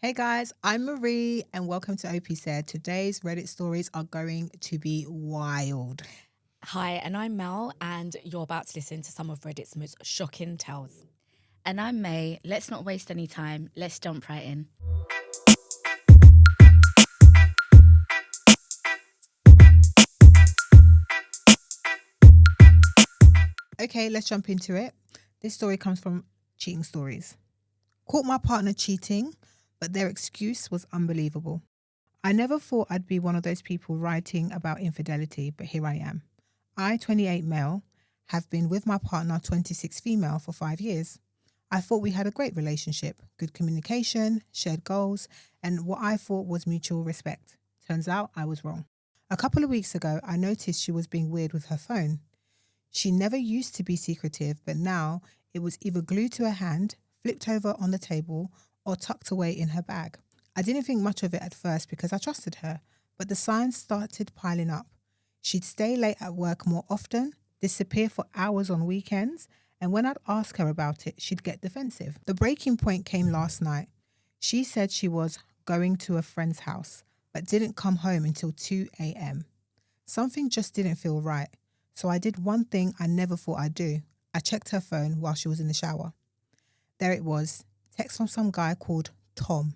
Hey guys, I'm Marie and welcome to OP Said. Today's Reddit stories are going to be wild. Hi, and I'm Mel, and you're about to listen to some of Reddit's most shocking tales. And I'm May. Let's not waste any time. Let's jump right in. Okay, let's jump into it. This story comes from Cheating Stories. Caught my partner cheating, but their excuse was unbelievable. I never thought I'd be one of those people writing about infidelity, but here I am. I, 28 male, have been with my partner, 26 female, for 5 years. I thought we had a great relationship, good communication, shared goals, and what I thought was mutual respect. Turns out I was wrong. A couple of weeks ago, I noticed she was being weird with her phone. She never used to be secretive, but now it was either glued to her hand, flipped over on the table, or tucked away in her bag. I didn't think much of it at first because I trusted her, but the signs started piling up. She'd stay late at work more often, disappear for hours on weekends, and when I'd ask her about it, she'd get defensive. The breaking point came last night. She said she was going to a friend's house, but didn't come home until 2 a.m. Something just didn't feel right. So I did one thing I never thought I'd do. I checked her phone while she was in the shower. There it was, text from some guy called Tom.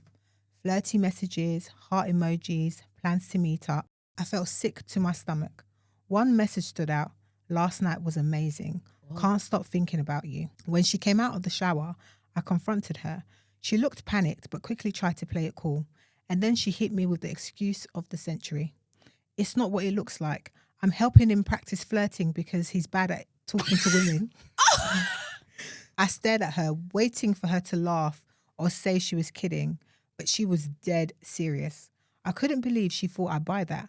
Flirty messages, heart emojis, plans to meet up. I felt sick to my stomach. One message stood out. Last night was amazing. Can't stop thinking about you. When she came out of the shower, I confronted her. She looked panicked but quickly tried to play it cool. And then she hit me with the excuse of the century. It's not what it looks like. I'm helping him practice flirting because he's bad at talking to women. I stared at her, waiting for her to laugh or say she was kidding, but she was dead serious. I couldn't believe she thought I'd buy that.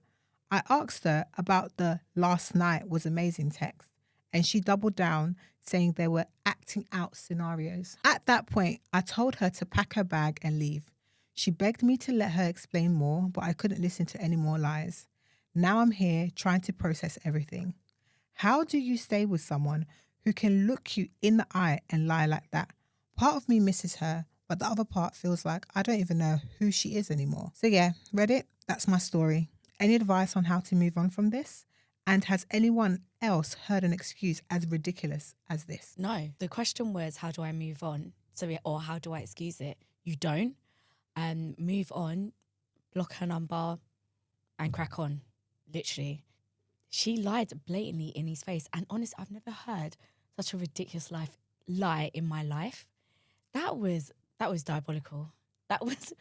I asked her about the last night was amazing text, and she doubled down, saying they were acting out scenarios. At that point, I told her to pack her bag and leave. She begged me to let her explain more, but I couldn't listen to any more lies. Now I'm here trying to process everything. How do you stay with someone who can look you in the eye and lie like that? Part of me misses her, but the other part feels like I don't even know who she is anymore. So yeah, Reddit, that's my story. Any advice on how to move on from this? And has anyone else heard an excuse as ridiculous as this? No, the question was, how do I move on? Or how do I excuse it? You don't. Move on, block her number, and crack on. Literally. She lied blatantly in his face. And honestly, I've never heard such a ridiculous lie in my life. That was diabolical. That was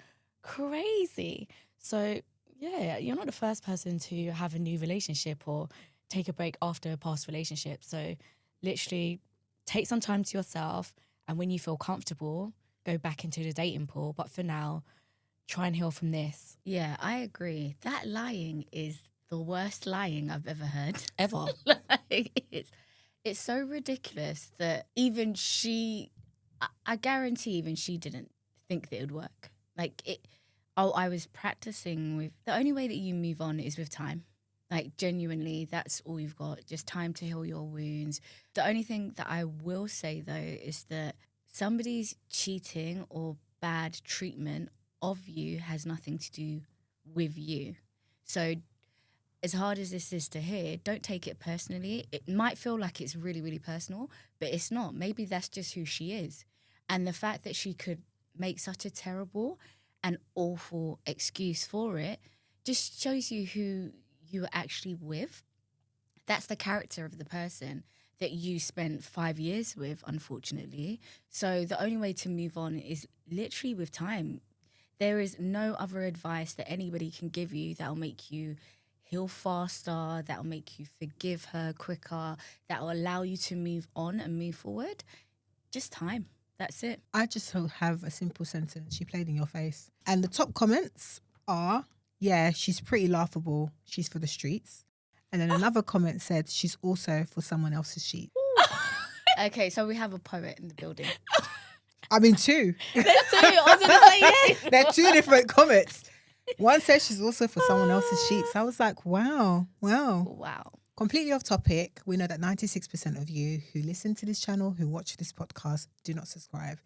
crazy. So yeah, you're not the first person to have a new relationship or take a break after a past relationship. So literally take some time to yourself, and when you feel comfortable, go back into the dating pool. But for now, try and heal from this. Yeah, I agree. That lying is the worst lying I've ever heard. Ever. It's so ridiculous that even she, I guarantee even she didn't think that it would work. I was practicing with, the only way that you move on is with time. Like, genuinely, that's all you've got, just time to heal your wounds. The only thing that I will say, though, is that somebody's cheating or bad treatment of you has nothing to do with you. So as hard as this is to hear, don't take it personally. It might feel like it's really, really personal, but it's not. Maybe that's just who she is. And the fact that she could make such a terrible and awful excuse for it just shows you who you are actually with. That's the character of the person that you spent 5 years with, unfortunately. So the only way to move on is literally with time. There is no other advice that anybody can give you that'll make you heal faster, that'll make you forgive her quicker, that'll allow you to move on and move forward. Just time. That's it. I just have a simple sentence. She played in your face. And the top comments are, yeah, she's pretty laughable. She's for the streets. And then another comment said, she's also for someone else's sheet. Okay, so we have a poet in the building. I mean, two. There's two. I was going to say, yeah. They're two different comments. One says she's also for someone else's sheets. I was like, wow. Wow. Completely off topic. We know that 96% of you who listen to this channel, who watch this podcast, do not subscribe.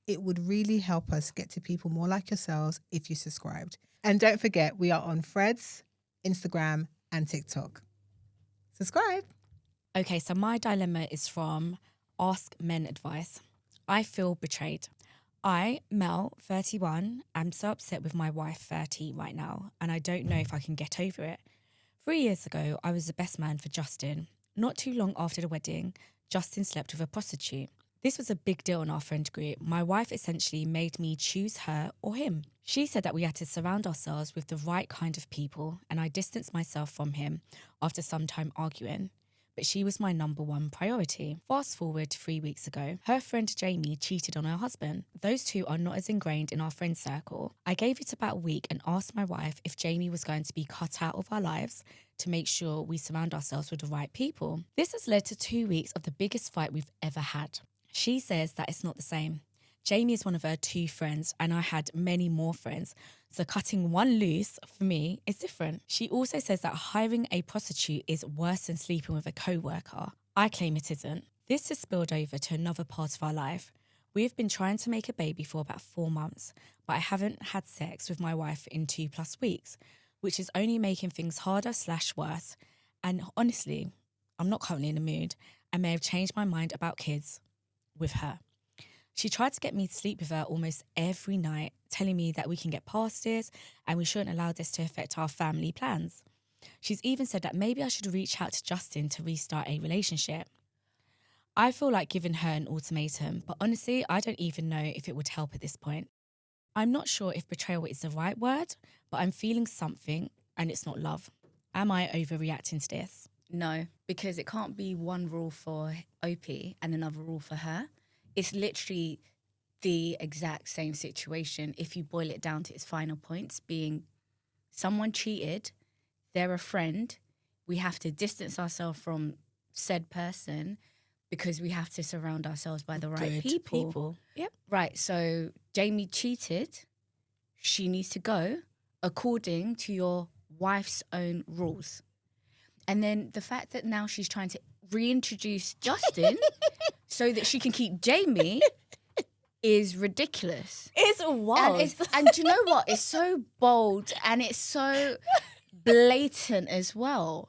It would really help us get to people more like yourselves if you subscribed. And don't forget, we are on Threads, Instagram, and TikTok. Subscribe. Okay, so my dilemma is from Ask Men Advice. I feel betrayed. I, Mel, 31, am so upset with my wife, 30, right now, and I don't know if I can get over it. 3 years ago, I was the best man for Justin. Not too long after the wedding, Justin slept with a prostitute. This was a big deal in our friend group. My wife essentially made me choose her or him. She said that we had to surround ourselves with the right kind of people, and I distanced myself from him after some time arguing. But she was my number one priority. Fast forward 3 weeks ago, her friend Jamie cheated on her husband. Those two are not as ingrained in our friend circle. I gave it about a week and asked my wife if Jamie was going to be cut out of our lives to make sure we surround ourselves with the right people. This has led to 2 weeks of the biggest fight we've ever had. She says that it's not the same. Jamie is one of her 2 friends and I had many more friends. So cutting one loose for me is different. She also says that hiring a prostitute is worse than sleeping with a coworker. I claim it isn't. This has spilled over to another part of our life. We have been trying to make a baby for about 4 months, but I haven't had sex with my wife in 2+ weeks, which is only making things harder/worse. And honestly, I'm not currently in the mood. I may have changed my mind about kids with her. She tried to get me to sleep with her almost every night, telling me that we can get past this and we shouldn't allow this to affect our family plans. She's even said that maybe I should reach out to Justin to restart a relationship. I feel like giving her an ultimatum, but honestly, I don't even know if it would help at this point. I'm not sure if betrayal is the right word, but I'm feeling something and it's not love. Am I overreacting to this? No, because it can't be one rule for OP and another rule for her. It's literally the exact same situation if you boil it down to its final points, being someone cheated, they're a friend, we have to distance ourselves from said person because we have to surround ourselves by the right people. Yep. Right, so Jamie cheated, she needs to go according to your wife's own rules. And then the fact that now she's trying to reintroduce Justin so that she can keep Jamie is ridiculous. It's wild. And do you know what? It's so bold and it's so blatant as well.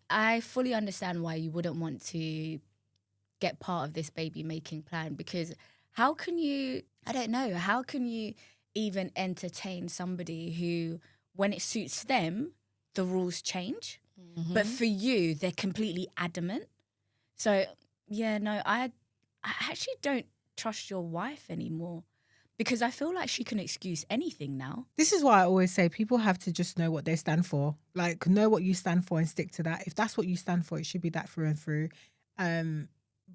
I fully understand why you wouldn't want to get part of this baby making plan, because how can you even entertain somebody who, when it suits them, the rules change? Mm-hmm. But for you, they're completely adamant. So, I actually don't trust your wife anymore because I feel like she can excuse anything now. This is why I always say people have to just know what they stand for. Like, know what you stand for and stick to that. If that's what you stand for, it should be that through and through.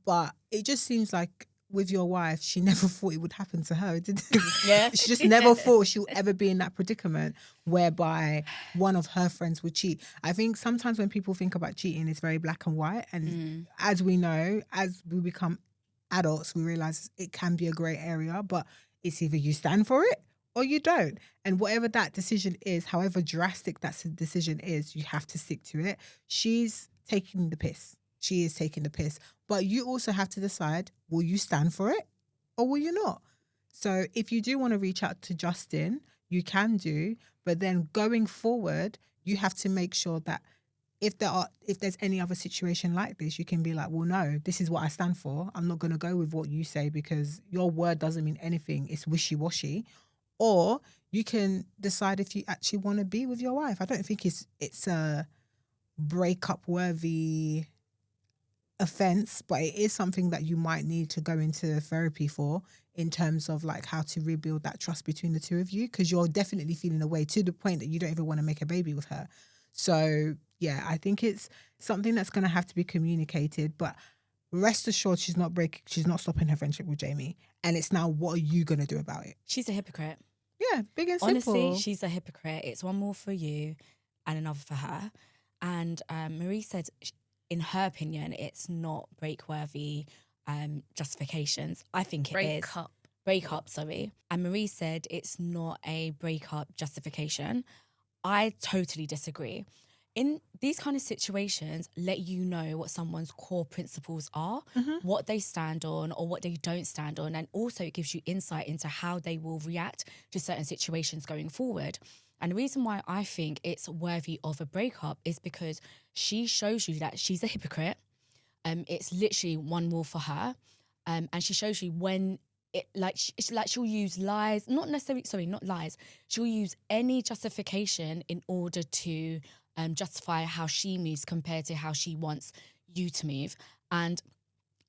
But it just seems like with your wife, she never thought it would happen to her, did it? Yeah. She just never thought she would ever be in that predicament whereby one of her friends would cheat. I think sometimes when people think about cheating, it's very black and white. And as we know, as we become adults, we realize it can be a grey area, but it's either you stand for it or you don't. And whatever that decision is, however drastic that decision is, you have to stick to it. She's taking the piss. She is taking the piss. But you also have to decide, will you stand for it or will you not? So if you do want to reach out to Justin, you can do. But then going forward, you have to make sure that if there's any other situation like this, you can be like, well, no, this is what I stand for. I'm not going to go with what you say because your word doesn't mean anything. It's wishy-washy. Or you can decide if you actually want to be with your wife. I don't think it's a breakup worthy offense, but it is something that you might need to go into therapy for in terms of like how to rebuild that trust between the two of you, because you're definitely feeling away to the point that you don't even want to make a baby with her. So yeah, I think it's something that's going to have to be communicated, but rest assured she's not stopping her friendship with Jamie. And it's now, what are you going to do about it? She's a hypocrite. Yeah, big and simple. Honestly, she's a hypocrite. It's one more for you and another for her. And Marie said, in her opinion, it's not break-worthy justifications. I think it is. Breakup, sorry. And Marie said it's not a breakup justification. I totally disagree. in these kind of situations, let you know what someone's core principles are, what they stand on or what they don't stand on. And also it gives you insight into how they will react to certain situations going forward. And the reason why I think it's worthy of a breakup is because she shows you that she's a hypocrite. It's literally one rule for her. And she shows you when she'll use lies, not lies. She'll use any justification in order to justify how she moves compared to how she wants you to move. And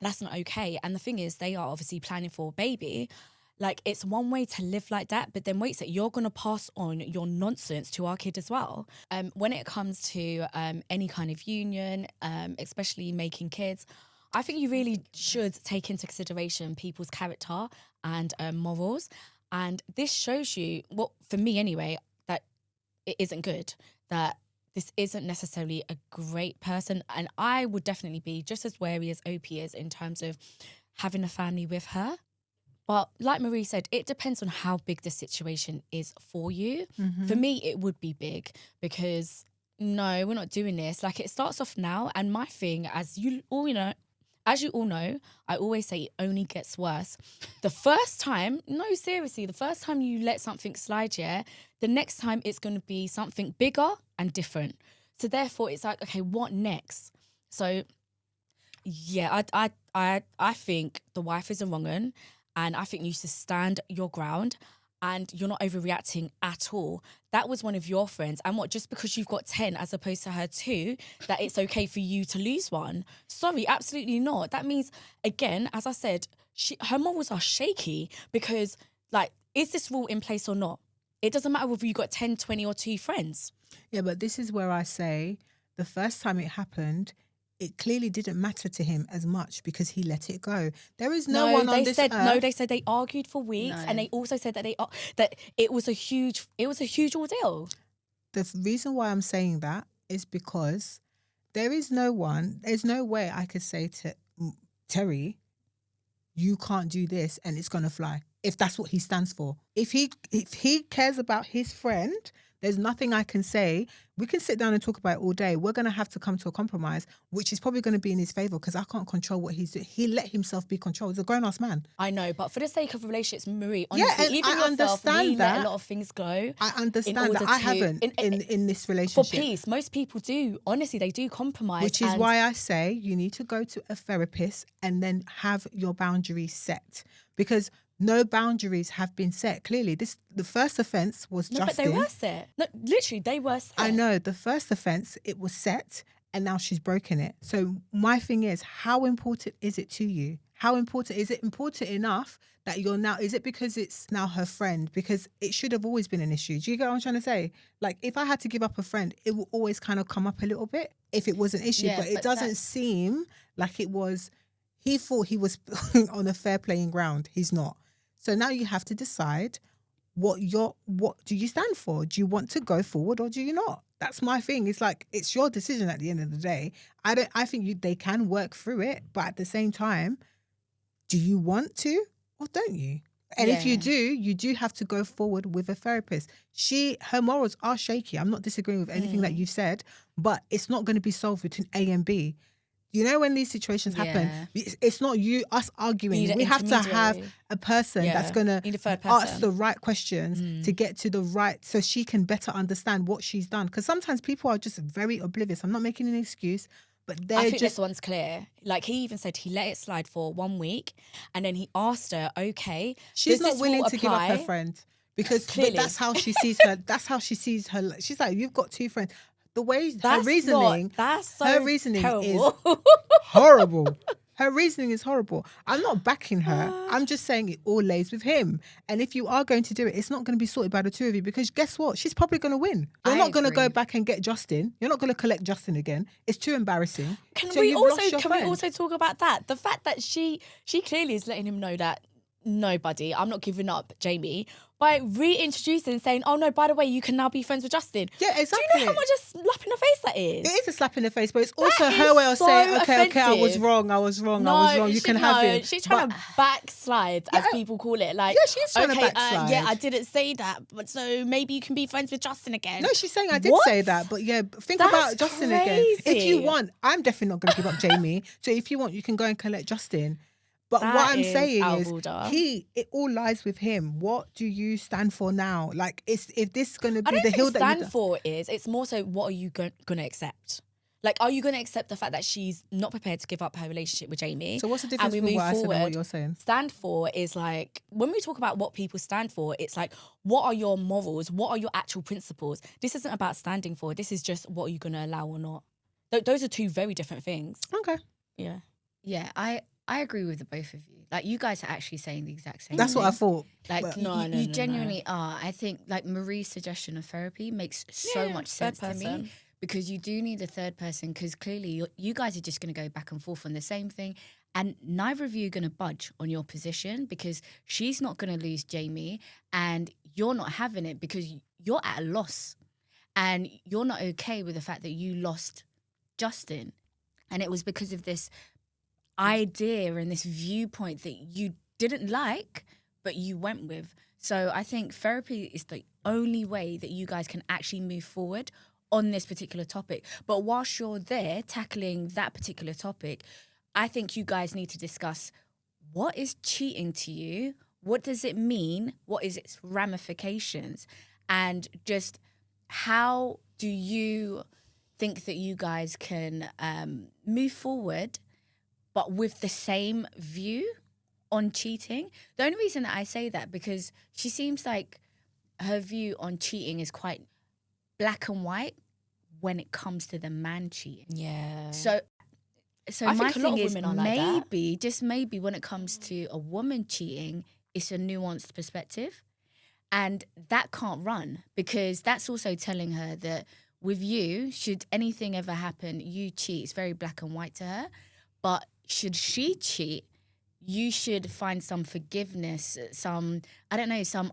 that's not okay. And the thing is, they are obviously planning for a baby. Like, it's one way to live like that, but then wait, so you're going to pass on your nonsense to our kid as well. When it comes to any kind of union, especially making kids, I think you really should take into consideration people's character and morals. And this shows you, well, for me anyway, that it isn't good, that this isn't necessarily a great person. And I would definitely be just as wary as OP is in terms of having a family with her. But like Marie said, it depends on how big the situation is for you. For me, it would be big because, no, we're not doing this. Like, it starts off now. And my thing, as you all know, I always say it only gets worse. The first time, no, seriously, the first time you let something slide, yeah, the next time it's going to be something bigger and different. So therefore, it's like, okay, what next? So, yeah, I think the wife is a wrong one. And I think you should stand your ground and you're not overreacting at all. That was one of your friends. And what, just because you've got 10 as opposed to her 2, that it's okay for you to lose one? Sorry, absolutely not. That means, again, as I said, her morals are shaky because, like, is this rule in place or not? It doesn't matter whether you got 10, 20 or 2 friends. Yeah, but this is where I say the first time it happened, it clearly didn't matter to him as much because he let it go. There is no one on this earth. No, they said they argued for weeks, and they also said that that it was a huge ordeal. The reason why I'm saying that is because there's no way I could say to Terry, you can't do this and it's gonna fly. If that's what he stands for. If he cares about his friend, there's nothing I can say. We can sit down and talk about it all day. We're going to have to come to a compromise, which is probably going to be in his favour because I can't control what he's doing. He let himself be controlled. He's a grown-ass man. I know, but for the sake of relationships, Marie, honestly, yeah, and even I yourself, understand we that. let a lot of things go. I understand that. I haven't in this relationship. For peace, most people do. Honestly, they do compromise. Which is why I say you need to go to a therapist and then have your boundaries set. Because no boundaries have been set. Clearly, the first offence was Justin. But they were set. No, literally, they were set. I know. The first offence, it was set, and now she's broken it. So my thing is, how important is it to you? How important is it? Important enough that you're now? Is it because it's now her friend? Because it should have always been an issue. Do you get what I'm trying to say? Like, if I had to give up a friend, it will always kind of come up a little bit if it was an issue. Yeah, but it doesn't seem like it was. He thought he was on a fair playing ground. He's not. So now you have to decide what do you stand for? Do you want to go forward or do you not? That's my thing. It's like, it's your decision at the end of the day. I think they can work through it, but at the same time, do you want to or don't you? And if you do have to go forward with a therapist. Her morals are shaky. I'm not disagreeing with anything that you've said, but it's not going to be solved between A and B. You know, when these situations happen, it's not us arguing. We have to have a person that's going to ask the right questions to get to the right, so she can better understand what she's done. Because sometimes people are just very oblivious. I'm not making an excuse, but I think this one's clear. Like, he even said he let it slide for 1 week, and then he asked her, okay, she's not willing to give up her friend because that's how she sees her. That's how she sees her. She's like, you've got 2 friends. The way her reasoning is horrible. Her reasoning is horrible. I'm not backing her. I'm just saying it all lays with him. And if you are going to do it, it's not going to be sorted by the 2 of you because guess what? She's probably going to win. You're not going to go back and get Justin. You're not going to collect Justin again. It's too embarrassing. Can we also talk about that? The fact that she clearly is letting him know that, nobody. I'm not giving up Jamie by reintroducing and saying, oh no, by the way, you can now be friends with Justin. Yeah, exactly. Do you know how much a slap in the face that is? It is a slap in the face, but it's also That her is way of so saying, okay, I was offensive. wrong. You can have him. She's trying to backslide, as people call it. Like, Yeah, she's trying to backslide. yeah, I didn't say that, but so maybe you can be friends with Justin again. No, she's saying I did What? say that, but yeah, think That's about Justin again. If you crazy. want, I'm definitely not going to give up Jamie. So if you want, you can go and collect Justin. But That what I'm is saying out of is, order. it all lies with him. What do you stand for now? Like, if this is going to I be don't the think hill that stand you for is. It's more so, what are you going to accept? Like, are you going to accept the fact that she's not prepared to give up her relationship with Jamie? So what's the difference and we between move what I said and what forward? you're saying? Stand for is like, when we talk about what people stand for, it's like, what are your morals? What are your actual principles? This isn't about standing for. This is just, what are you going to allow or not? Those are two very different things. Okay. Yeah. Yeah, I agree with the both of you. Like, you guys are actually saying the exact same That's thing. what I thought. Like, But- you genuinely are. I think, like, Marie's suggestion of therapy makes so much sense to me, because you do need a third person, because clearly you guys are just going to go back and forth on the same thing, and neither of you are going to budge on your position, because she's not going to lose Jamie and you're not having it because you're at a loss and you're not okay with the fact that you lost Justin. And it was because of this idea and this viewpoint that you didn't like, but you went with. So I think therapy is the only way that you guys can actually move forward on this particular topic. But whilst you're there tackling that particular topic, I think you guys need to discuss, what is cheating to you? What does it mean? What is its ramifications? And just, how do you think that you guys can move forward, but with the same view on cheating? The only reason that I say that, because she seems like her view on cheating is quite black and white when it comes to the man cheating. Yeah. So I my think a lot thing of is, women are like that. maybe, just maybe, when it comes to a woman cheating, it's a nuanced perspective. And that can't run, because that's also telling her that with you, should anything ever happen, you cheat. It's very black and white to her. But should she cheat, you should find some forgiveness, some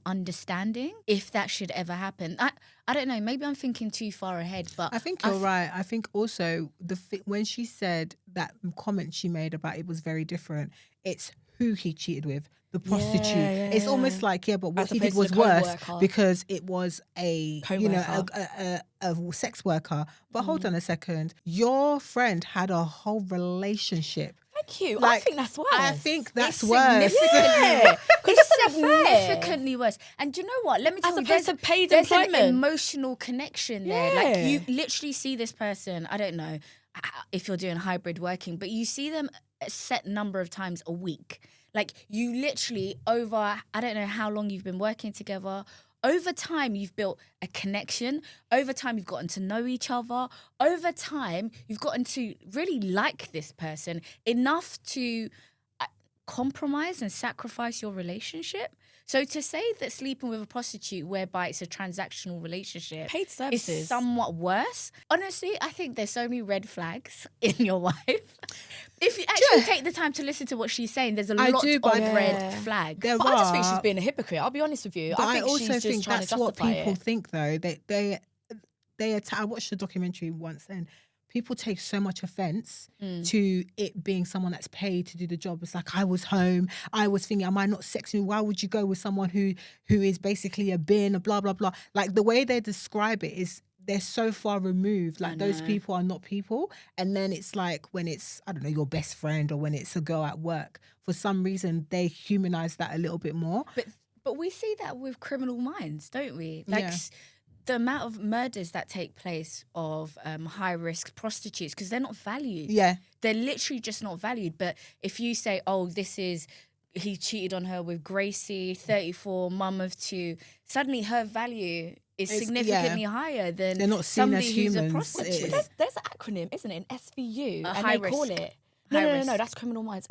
understanding, if that should ever happen. I don't know, maybe I'm thinking too far ahead, but I think you're right. I think also when she said that comment she made about it was very different, it's who he cheated with, the prostitute. It's almost like, but what As he did opposed to was the worse co-worker. because it was a Co-worker. a sex worker. But hold on a second, your friend had a whole relationship. Thank you. I Like, think that's worse. I think that's it's worse. Yeah. it's significantly worse. And do you know what? Let me tell As you, opposed to paid there's an employment. emotional connection there. Like, Yeah. you literally see this person, I don't know if you're doing hybrid working, but you see them a set number of times a week. Like, you literally, over, I don't know how long you've been working together, over time you've built a connection. Over time you've gotten to know each other. Over time you've gotten to really like this person enough to compromise and sacrifice your relationship. So to say that sleeping with a prostitute, whereby it's a transactional relationship, Paid services. is somewhat worse. Honestly, I think there's so many red flags in your wife. If you actually take the time to listen to what she's saying, there's a lot of red flags. There But I just think she's are- being a hypocrite. I'll be honest with you. But I think also she's just think trying that's to what justify people it. think, though. They attack. I watched a documentary once, and people take so much offense to it being someone that's paid to do the job. It's like, I was home, I was thinking, am I not sexy? Why would you go with someone who is basically a bin, blah blah blah? Like, the way they describe it is, they're so far removed. Like, those people are not people. And then it's like, when it's, I don't know, your best friend, or when it's a girl at work, for some reason they humanize that a little bit more. But we see that with Criminal Minds, don't we? Like, the amount of murders that take place of high-risk prostitutes, because they're not valued. Yeah. They're literally just not valued. But if you say, oh, he cheated on her with Gracie, 34, mum of 2, suddenly her value is significantly higher than they're not seen somebody as who's humans. a prostitute. There's an acronym, isn't it? An SVU. And high they call risk. it... High No, risk. that's Criminal Minds.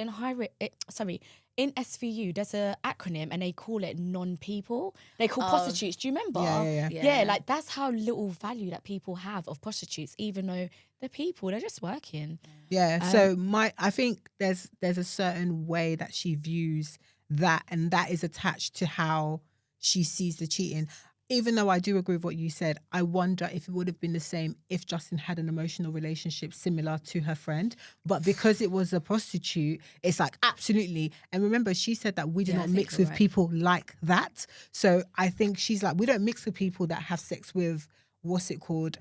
In SVU, there's an acronym and they call it non-people. They call prostitutes. Do you remember? Yeah. Yeah, like, that's how little value that people have of prostitutes, even though they're people, they're just working. Yeah. So I think there's a certain way that she views that, and that is attached to how she sees the cheating. Even though I do agree with what you said, I wonder if it would have been the same if Justin had an emotional relationship similar to her friend. But because it was a prostitute, it's like, absolutely. And remember, she said that we do not mix with people like that. So I think she's like, we don't mix with people that have sex with, what's it called,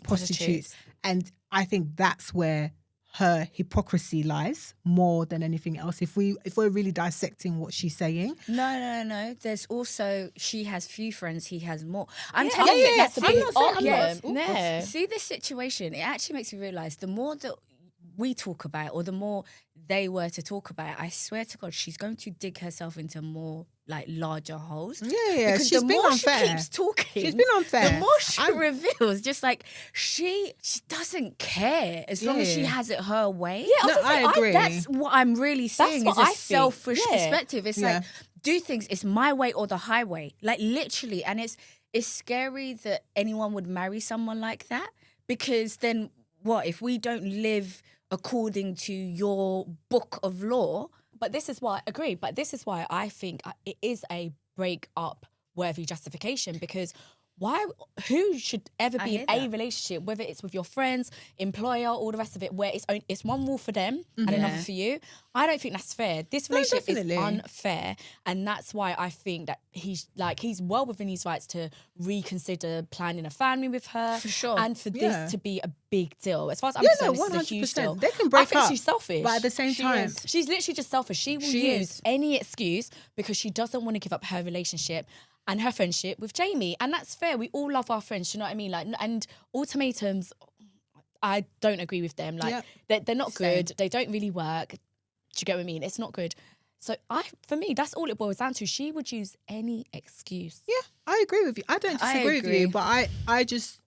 prostitutes. And I think that's where her hypocrisy lies more than anything else. If we're really dissecting what she's saying. No. There's also, she has few friends, he has more. I'm telling you, that's the biggest argument. See this situation, it actually makes me realise the more that we talk about it, or the more they were to talk about it, I swear to God, she's going to dig herself into more like larger holes. Yeah. Because she's the been more unfair. she keeps talking, she's been unfair. the more she reveals, just like she doesn't care as long as she has it her way. Yeah, I agree. That's what I'm really saying. That's is what a I think. selfish Yeah. perspective. It's like, do things, it's my way or the highway. Like literally. And it's scary that anyone would marry someone like that, because then what if we don't live according to your book of law? But this is why I think it is a break up worthy justification, because who should ever be in a relationship, whether it's with your friends, employer, all the rast of it, where it's one rule for them and another for you? I don't think that's fair. This relationship is unfair, and that's why I think that he's well within his rights to reconsider planning a family with her, for sure, and for this to be a big deal. As far as I'm concerned, this is a huge deal. They can break I think up, she's selfish, but at the same time, she's literally just selfish. She will use any excuse because she doesn't want to give up her relationship and her friendship with Jamie. And that's fair. We all love our friends, you know what I mean? Like, and ultimatums, I don't agree with them. Like, they're not good. They don't really work. Do you get what I mean? It's not good. So for me, that's all it boils down to. She would use any excuse. Yeah, I agree with you. I don't disagree with you, but I just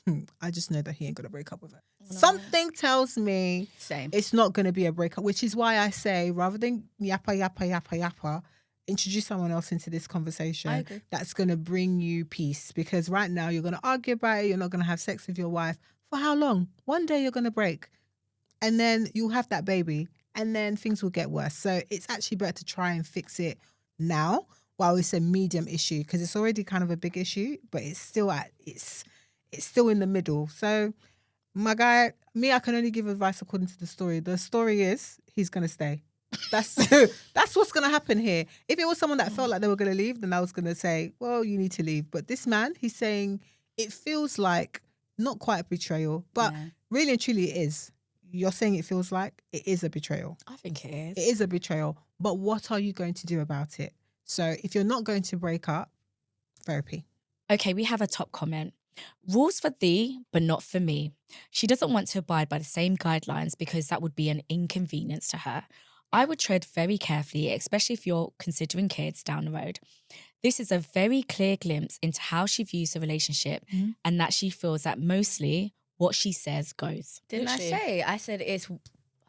know that he ain't gonna break up with her. No. Something tells me it's not gonna be a breakup, which is why I say, rather than yappa, introduce someone else into this conversation that's going to bring you peace. Because right now you're going to argue about it. You're not going to have sex with your wife. For how long? One day you're going to break. And then you'll have that baby. And then things will get worse. So it's actually better to try and fix it now while it's a medium issue. Because it's already kind of a big issue. But it's still it's still in the middle. So my guy, I can only give advice according to the story. The story is he's going to stay. That's what's going to happen here. If it was someone that felt like they were going to leave, then I was going to say, well, you need to leave. But this man, he's saying it feels like not quite a betrayal, but really and truly it is. You're saying it feels like it is a betrayal. I think it is. It is a betrayal. But what are you going to do about it? So if you're not going to break up, therapy. Okay, we have a top comment. Rules for thee, but not for me. She doesn't want to abide by the same guidelines because that would be an inconvenience to her. I would tread very carefully, especially if you're considering kids down the road. This is a very clear glimpse into how she views the relationship and that she feels that mostly what she says goes. Didn't I say? I said it's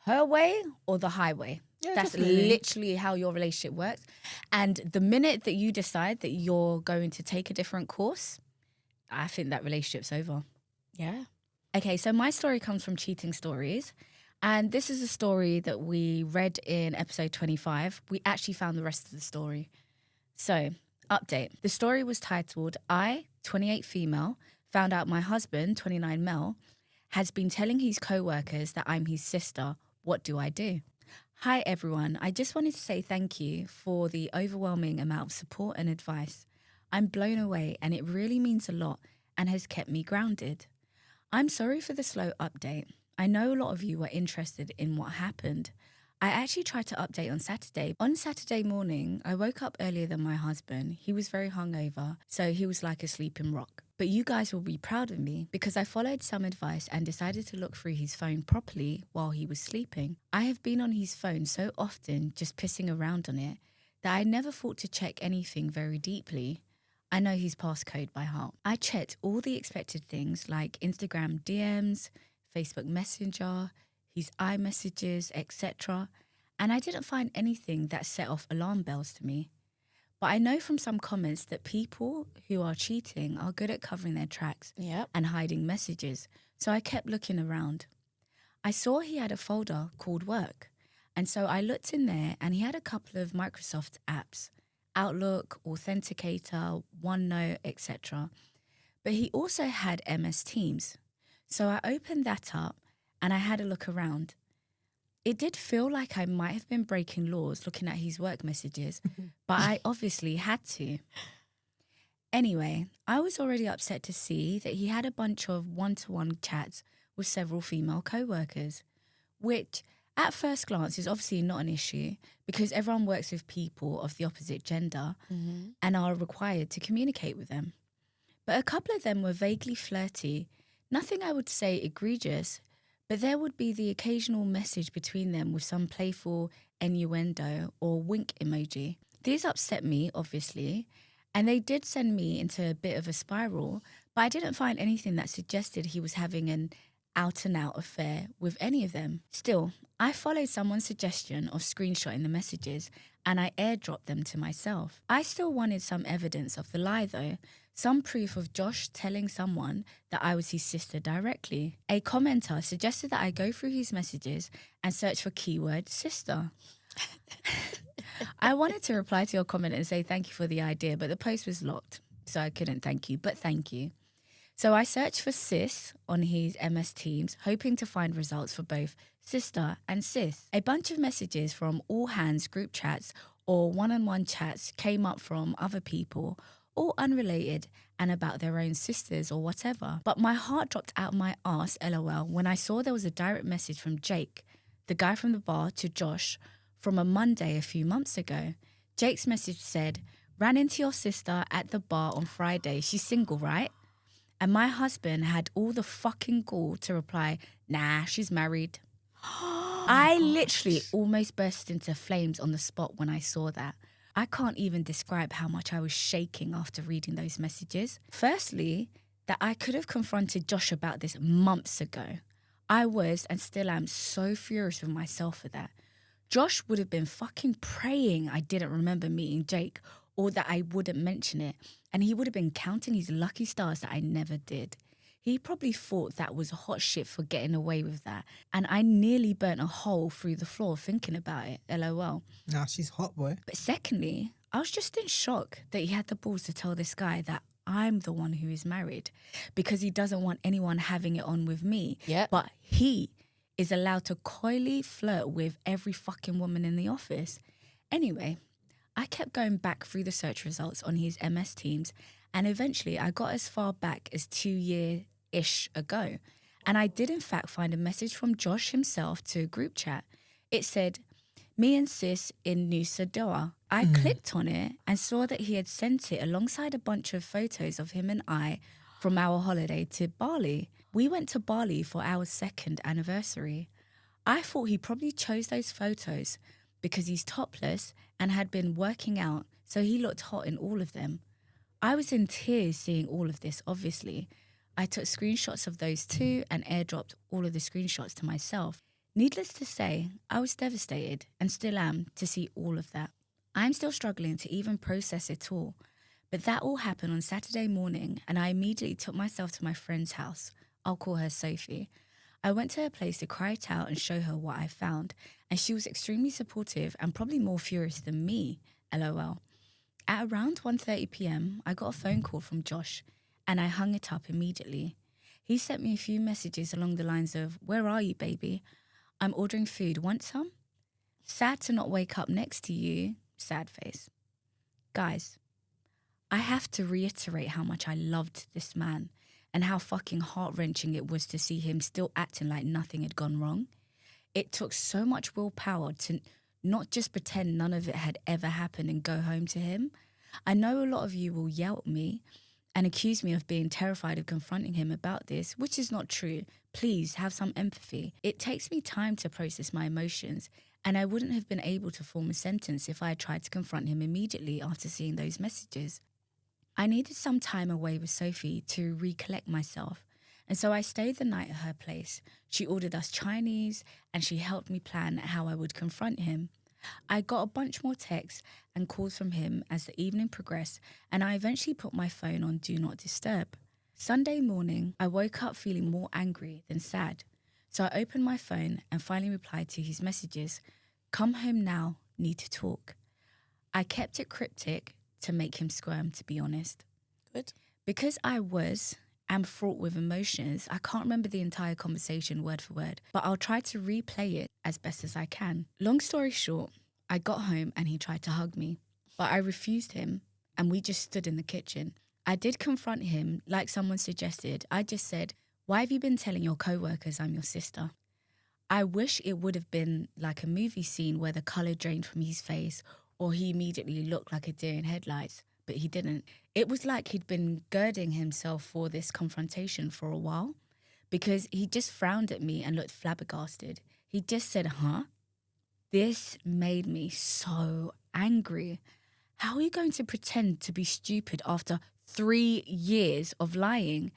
her way or the highway. Yeah, that's literally how your relationship works. And the minute that you decide that you're going to take a different course, I think that relationship's over. Yeah. Okay, so my story comes from Cheating Stories. And this is a story that we read in episode 25. We actually found the rest of the story. So, update. The story was titled, I, 28 female, found out my husband, 29 male, has been telling his co-workers that I'm his sister. What do I do? Hi, everyone. I just wanted to say thank you for the overwhelming amount of support and advice. I'm blown away and it really means a lot and has kept me grounded. I'm sorry for the slow update. I know a lot of you were interested in what happened. I actually tried to update on Saturday. On Saturday morning, I woke up earlier than my husband. He was very hungover, so he was like a sleeping rock. But you guys will be proud of me because I followed some advice and decided to look through his phone properly while he was sleeping. I have been on his phone so often, just pissing around on it, that I never thought to check anything very deeply. I know his passcode by heart. I checked all the expected things like Instagram DMs, Facebook Messenger, his iMessages, etc. And I didn't find anything that set off alarm bells to me. But I know from some comments that people who are cheating are good at covering their tracks and hiding messages. So I kept looking around. I saw he had a folder called Work. And so I looked in there and he had a couple of Microsoft apps, Outlook, Authenticator, OneNote, etc. But he also had MS Teams. So I opened that up and I had a look around. It did feel like I might have been breaking laws looking at his work messages, but I obviously had to. Anyway, I was already upset to see that he had a bunch of one-to-one chats with several female co-workers, which at first glance is obviously not an issue because everyone works with people of the opposite gender and are required to communicate with them. But a couple of them were vaguely flirty, nothing I would say egregious, but there would be the occasional message between them with some playful innuendo or wink emoji. These upset me, obviously, and they did send me into a bit of a spiral, but I didn't find anything that suggested he was having an out-and-out affair with any of them. Still, I followed someone's suggestion of screenshotting the messages and I airdropped them to myself. I still wanted some evidence of the lie though, some proof of Josh telling someone that I was his sister directly. A commenter suggested that I go through his messages and search for keyword sister. I wanted to reply to your comment and say thank you for the idea, but the post was locked, so I couldn't thank you, but thank you. So I searched for sis on his MS Teams, hoping to find results for both sister and sis. A bunch of messages from all hands group chats or one-on-one chats came up from other people, all unrelated and about their own sisters or whatever. But my heart dropped out my arse, LOL, when I saw there was a direct message from Jake, the guy from the bar, to Josh from a Monday a few months ago. Jake's message said, "Ran into your sister at the bar on Friday. She's single, right?" And my husband had all the fucking gall to reply, "Nah, she's married." I literally almost burst into flames on the spot when I saw that. I can't even describe how much I was shaking after reading those messages. Firstly, that I could have confronted Josh about this months ago. I was and still am so furious with myself for that. Josh would have been fucking praying I didn't remember meeting Jake or that I wouldn't mention it, and he would have been counting his lucky stars that I never did. He probably thought that was hot shit for getting away with that, and I nearly burnt a hole through the floor thinking about it, LOL. Nah, she's hot, boy. But secondly, I was just in shock that he had the balls to tell this guy that I'm the one who is married because he doesn't want anyone having it on with me. Yep. But he is allowed to coyly flirt with every fucking woman in the office. Anyway, I kept going back through the search results on his MS Teams, and eventually I got as far back as 2 years-ish ago. And I did in fact find a message from Josh himself to a group chat. It said, "Me and sis in Nusa Dua." I clicked on it and saw that he had sent it alongside a bunch of photos of him and I from our holiday to Bali. We went to Bali for our 2nd anniversary. I thought he probably chose those photos because he's topless and had been working out, so he looked hot in all of them. I was in tears seeing all of this, obviously. I took screenshots of those too and airdropped all of the screenshots to myself. Needless to say, I was devastated and still am to see all of that. I'm still struggling to even process it all. But that all happened on Saturday morning and I immediately took myself to my friend's house. I'll call her Sophie. I went to her place to cry it out and show her what I found, and she was extremely supportive and probably more furious than me, LOL. At around 1:30 p.m, I got a phone call from Josh, and I hung it up immediately. He sent me a few messages along the lines of, "Where are you, baby? I'm ordering food, want some? Sad to not wake up next to you, sad face." Guys, I have to reiterate how much I loved this man and how fucking heart-wrenching it was to see him still acting like nothing had gone wrong. It took so much willpower to not just pretend none of it had ever happened and go home to him. I know a lot of you will yell at me and accuse me of being terrified of confronting him about this, which is not true. Please have some empathy. It takes me time to process my emotions, and I wouldn't have been able to form a sentence if I had tried to confront him immediately after seeing those messages. I needed some time away with Sophie to recollect myself, and so I stayed the night at her place. She ordered us Chinese, and she helped me plan how I would confront him. I got a bunch more texts and calls from him as the evening progressed, and I eventually put my phone on Do Not Disturb. Sunday morning, I woke up feeling more angry than sad, so I opened my phone and finally replied to his messages. Come home now, need to talk. I kept it cryptic to make him squirm, to be honest. Good. Because I am fraught with emotions, I can't remember the entire conversation word for word, but I'll try to replay it as best as I can. Long story short, I got home and he tried to hug me, but I refused him and we just stood in the kitchen. I did confront him like someone suggested. I just said, "Why have you been telling your coworkers I'm your sister?" I wish it would have been like a movie scene where the colour drained from his face or he immediately looked like a deer in headlights, but he didn't. It was like he'd been girding himself for this confrontation for a while because he just frowned at me and looked flabbergasted. He just said, "Huh?" This made me so angry. How are you going to pretend to be stupid after 3 years of lying?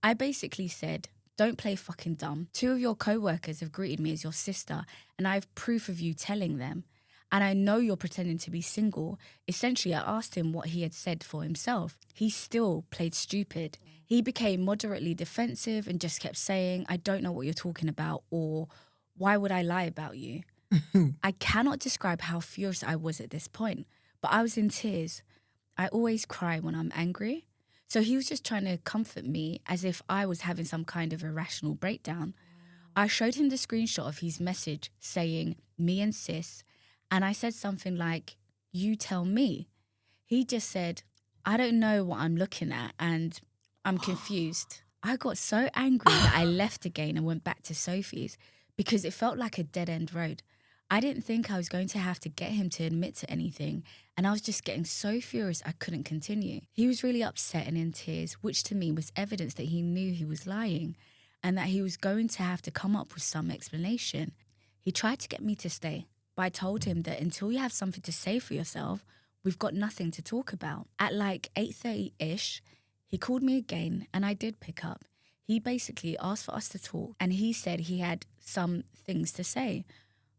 I basically said, "Don't play fucking dumb. 2 of your co-workers have greeted me as your sister and I have proof of you telling them. And I know you're pretending to be single." Essentially, I asked him what he had said for himself. He still played stupid. He became moderately defensive and just kept saying, "I don't know what you're talking about," or "Why would I lie about you?" I cannot describe how furious I was at this point, but I was in tears. I always cry when I'm angry. So he was just trying to comfort me as if I was having some kind of irrational breakdown. I showed him the screenshot of his message saying, "Me and sis," and I said something like, "You tell me." He just said, "I don't know what I'm looking at and I'm confused." I got so angry that I left again and went back to Sophie's because it felt like a dead-end road. I didn't think I was going to have to get him to admit to anything, and I was just getting so furious I couldn't continue. He was really upset and in tears, which to me was evidence that he knew he was lying and that he was going to have to come up with some explanation. He tried to get me to stay, but I told him that until you have something to say for yourself, we've got nothing to talk about. At like 8:30-ish, he called me again and I did pick up. He basically asked for us to talk and he said he had some things to say.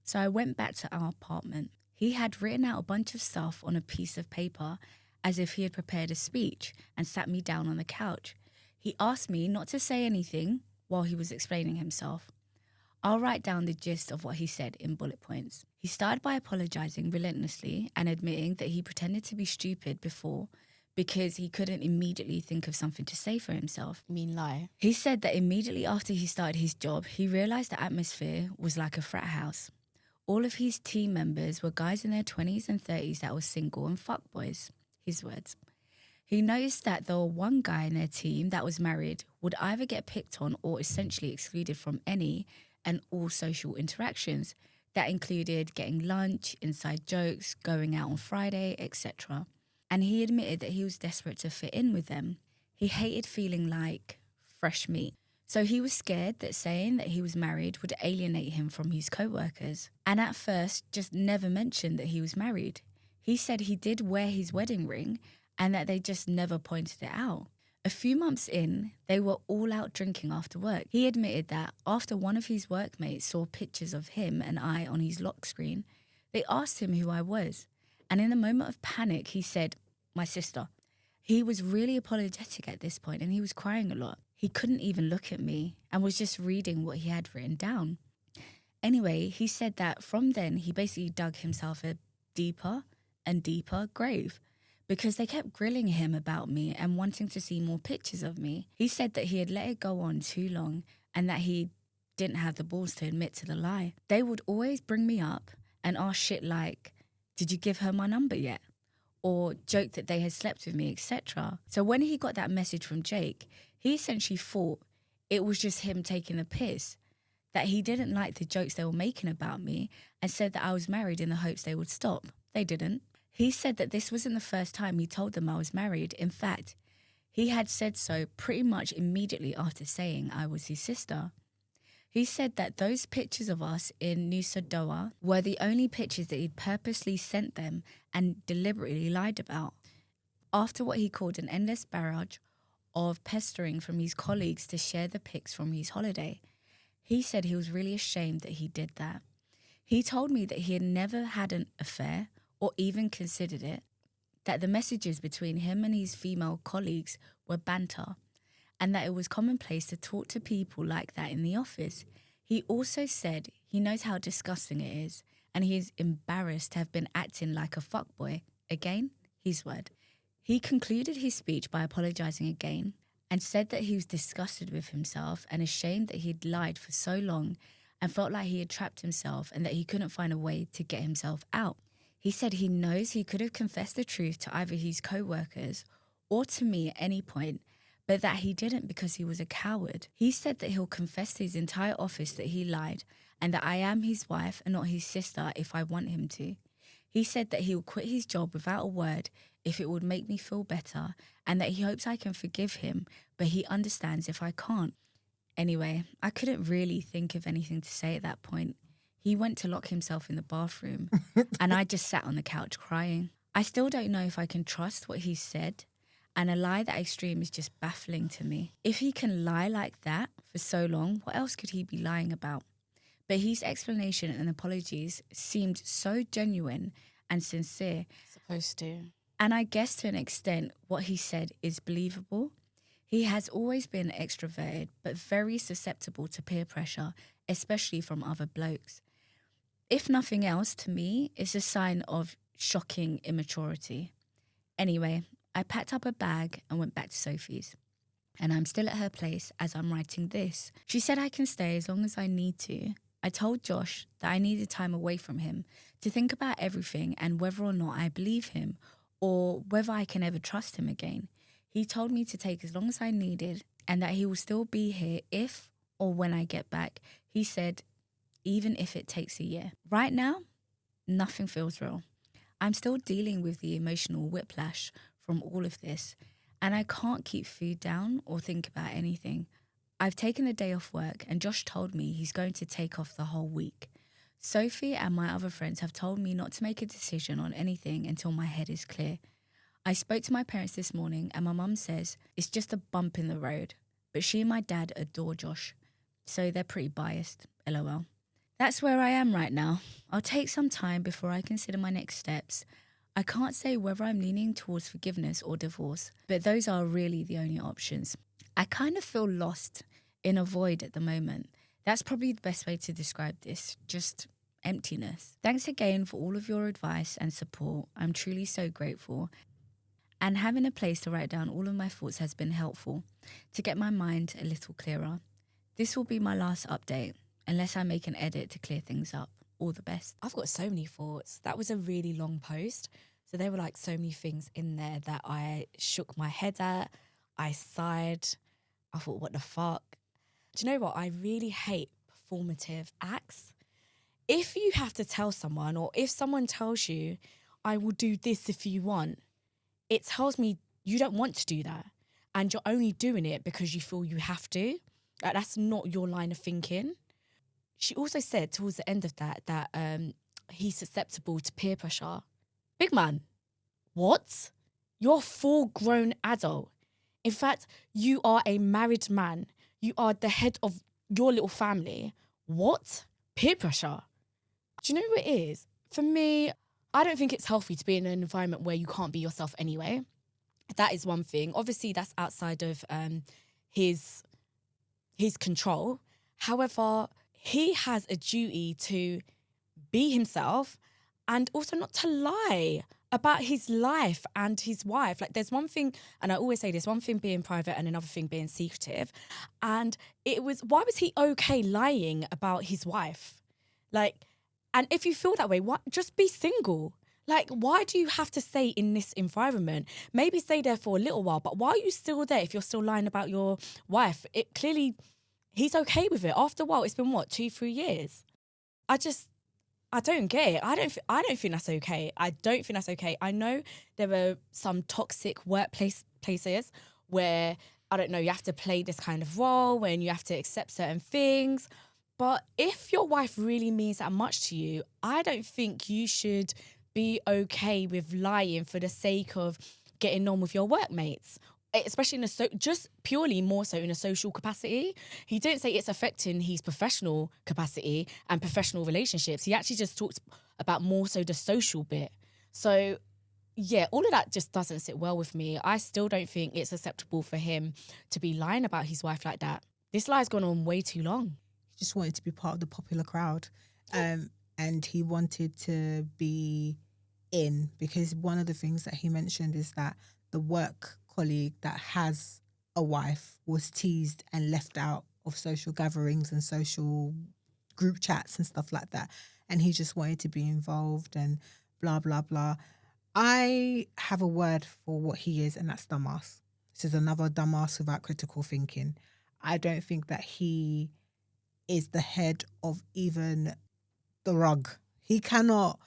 So I went back to our apartment. He had written out a bunch of stuff on a piece of paper as if he had prepared a speech and sat me down on the couch. He asked me not to say anything while he was explaining himself. I'll write down the gist of what he said in bullet points. He started by apologizing relentlessly and admitting that he pretended to be stupid before because he couldn't immediately think of something to say for himself. You mean lie? He said that immediately after he started his job, he realized the atmosphere was like a frat house. All of his team members were guys in their 20s and 30s that were single and fuckboys, his words. He noticed that the one guy in their team that was married would either get picked on or essentially excluded from any and all social interactions. That included getting lunch, inside jokes, going out on Friday, etc. And he admitted that he was desperate to fit in with them. He hated feeling like fresh meat. So he was scared that saying that he was married would alienate him from his co-workers. And at first, just never mentioned that he was married. He said he did wear his wedding ring and that they just never pointed it out. A few months in, they were all out drinking after work. He admitted that after one of his workmates saw pictures of him and I on his lock screen, they asked him who I was. And in a moment of panic, he said, "My sister." He was really apologetic at this point and he was crying a lot. He couldn't even look at me and was just reading what he had written down. Anyway, he said that from then he basically dug himself a deeper and deeper grave because they kept grilling him about me and wanting to see more pictures of me. He said that he had let it go on too long and that he didn't have the balls to admit to the lie. They would always bring me up and ask shit like, "Did you give her my number yet?" Or joke that they had slept with me, etc. So when he got that message from Jake, he essentially thought it was just him taking the piss, that he didn't like the jokes they were making about me and said that I was married in the hopes they would stop. They didn't. He said that this wasn't the first time he told them I was married. In fact, he had said so pretty much immediately after saying I was his sister. He said that those pictures of us in Nusa Dua were the only pictures that he'd purposely sent them and deliberately lied about. After what he called an endless barrage of pestering from his colleagues to share the pics from his holiday, he said he was really ashamed that he did that. He told me that he had never had an affair or even considered it, that the messages between him and his female colleagues were banter, and that it was commonplace to talk to people like that in the office. He also said he knows how disgusting it is and he is embarrassed to have been acting like a fuckboy. Again, his word. He concluded his speech by apologising again and said that he was disgusted with himself and ashamed that he'd lied for so long and felt like he had trapped himself and that he couldn't find a way to get himself out. He said he knows he could have confessed the truth to either his co-workers or to me at any point, but that he didn't because he was a coward. He said that he'll confess to his entire office that he lied and that I am his wife and not his sister if I want him to. He said that he'll quit his job without a word if it would make me feel better and that he hopes I can forgive him, but he understands if I can't. Anyway, I couldn't really think of anything to say at that point. He went to lock himself in the bathroom and I just sat on the couch crying. I still don't know if I can trust what he said, and a lie that extreme is just baffling to me. If he can lie like that for so long, what else could he be lying about? But his explanation and apologies seemed so genuine and sincere. Supposed to. And I guess to an extent, what he said is believable. He has always been extroverted, but very susceptible to peer pressure, especially from other blokes. If nothing else, to me, it's a sign of shocking immaturity. Anyway, I packed up a bag and went back to Sophie's. And I'm still at her place as I'm writing this. She said I can stay as long as I need to. I told Josh that I needed time away from him to think about everything and whether or not I believe him or whether I can ever trust him again. He told me to take as long as I needed and that he will still be here if or when I get back. He said, even if it takes a year. Right now, nothing feels real. I'm still dealing with the emotional whiplash from all of this, and I can't keep food down or think about anything. I've taken a day off work and Josh told me he's going to take off the whole week. Sophie and my other friends have told me not to make a decision on anything until my head is clear. I spoke to my parents this morning and my mum says it's just a bump in the road, but she and my dad adore Josh, so they're pretty biased, LOL. That's where I am right now. I'll take some time before I consider my next steps. I can't say whether I'm leaning towards forgiveness or divorce, but those are really the only options. I kind of feel lost in a void at the moment. That's probably the best way to describe this, just emptiness. Thanks again for all of your advice and support. I'm truly so grateful. And having a place to write down all of my thoughts has been helpful to get my mind a little clearer. This will be my last update, unless I make an edit to clear things up. All the best. I've got so many thoughts. That was a really long post. So there were like so many things in there that I shook my head at. I sighed. I thought, what the fuck? Do you know what? I really hate performative acts. If you have to tell someone, or if someone tells you, I will do this if you want, it tells me you don't want to do that. And you're only doing it because you feel you have to. Like, that's not your line of thinking. She also said towards the end of that he's susceptible to peer pressure. Big man, what? You're a full-grown adult. In fact, you are a married man. You are the head of your little family. What? Peer pressure? Do you know what it is? For me, I don't think it's healthy to be in an environment where you can't be yourself anyway. That is one thing. Obviously, that's outside of his control. However, he has a duty to be himself and also not to lie about his life and his wife. Like, there's one thing, and I always say this, one thing being private and another thing being secretive. And why was he okay lying about his wife? Like, and if you feel that way, just be single. Like, why do you have to stay in this environment? Maybe stay there for a little while, but why are you still there if you're still lying about your wife? It clearly, he's okay with it. After a while, it's been 2-3 years. I don't get it. I don't think that's okay. I don't think that's okay. I know there are some toxic places where, I don't know, you have to play this kind of role and you have to accept certain things. But if your wife really means that much to you, I don't think you should be okay with lying for the sake of getting on with your workmates, especially just purely more so in a social capacity. He didn't say it's affecting his professional capacity and professional relationships. He actually just talked about more so the social bit. So yeah, all of that just doesn't sit well with me. I still don't think it's acceptable for him to be lying about his wife like that. This lie's gone on way too long. He just wanted to be part of the popular crowd. and he wanted to be in, because one of the things that he mentioned is that the work colleague that has a wife was teased and left out of social gatherings and social group chats and stuff like that. And he just wanted to be involved and blah, blah, blah. I have a word for what he is, and that's dumbass. This is another dumbass without critical thinking. I don't think that he is the head of even the rug. He cannot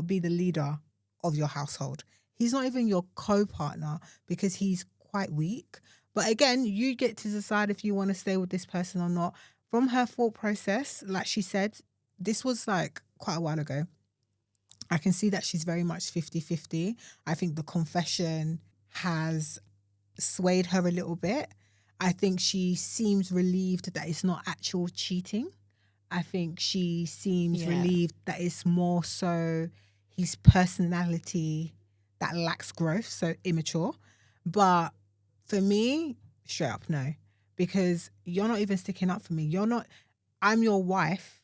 be the leader of your household. He's not even your co-partner because he's quite weak. But again, you get to decide if you want to stay with this person or not. From her thought process, like she said, this was like quite a while ago. I can see that she's very much 50-50. I think the confession has swayed her a little bit. I think she seems relieved that it's not actual cheating. I think she seems relieved that it's more so his personality that lacks growth, so immature. But for me, straight up no, because you're not even sticking up for me. I'm your wife,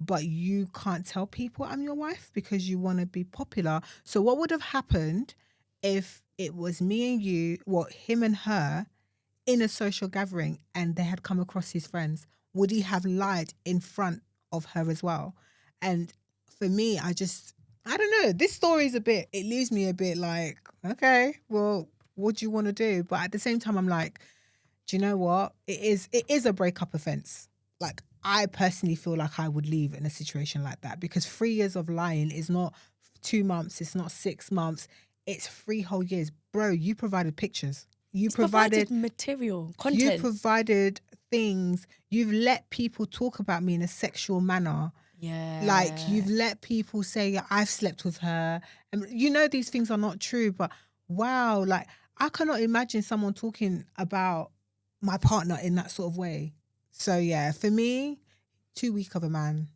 but you can't tell people I'm your wife because you want to be popular. So what would have happened if it was me and you, him and her, in a social gathering and they had come across his friends? Would he have lied in front of her as well? And for me, I don't know. This story is it leaves me a bit like, okay, well, what do you want to do? But at the same time, I'm like, do you know what? It is a breakup offense. Like, I personally feel like I would leave in a situation like that, because 3 years of lying is not 2 months. It's not 6 months. It's 3 whole years. Bro, you provided pictures. You provided material, content. You provided things. You've let people talk about me in a sexual manner. Yeah. Like, you've let people say I've slept with her. And these things are not true, but wow, like, I cannot imagine someone talking about my partner in that sort of way. So yeah, for me, too weak of a man,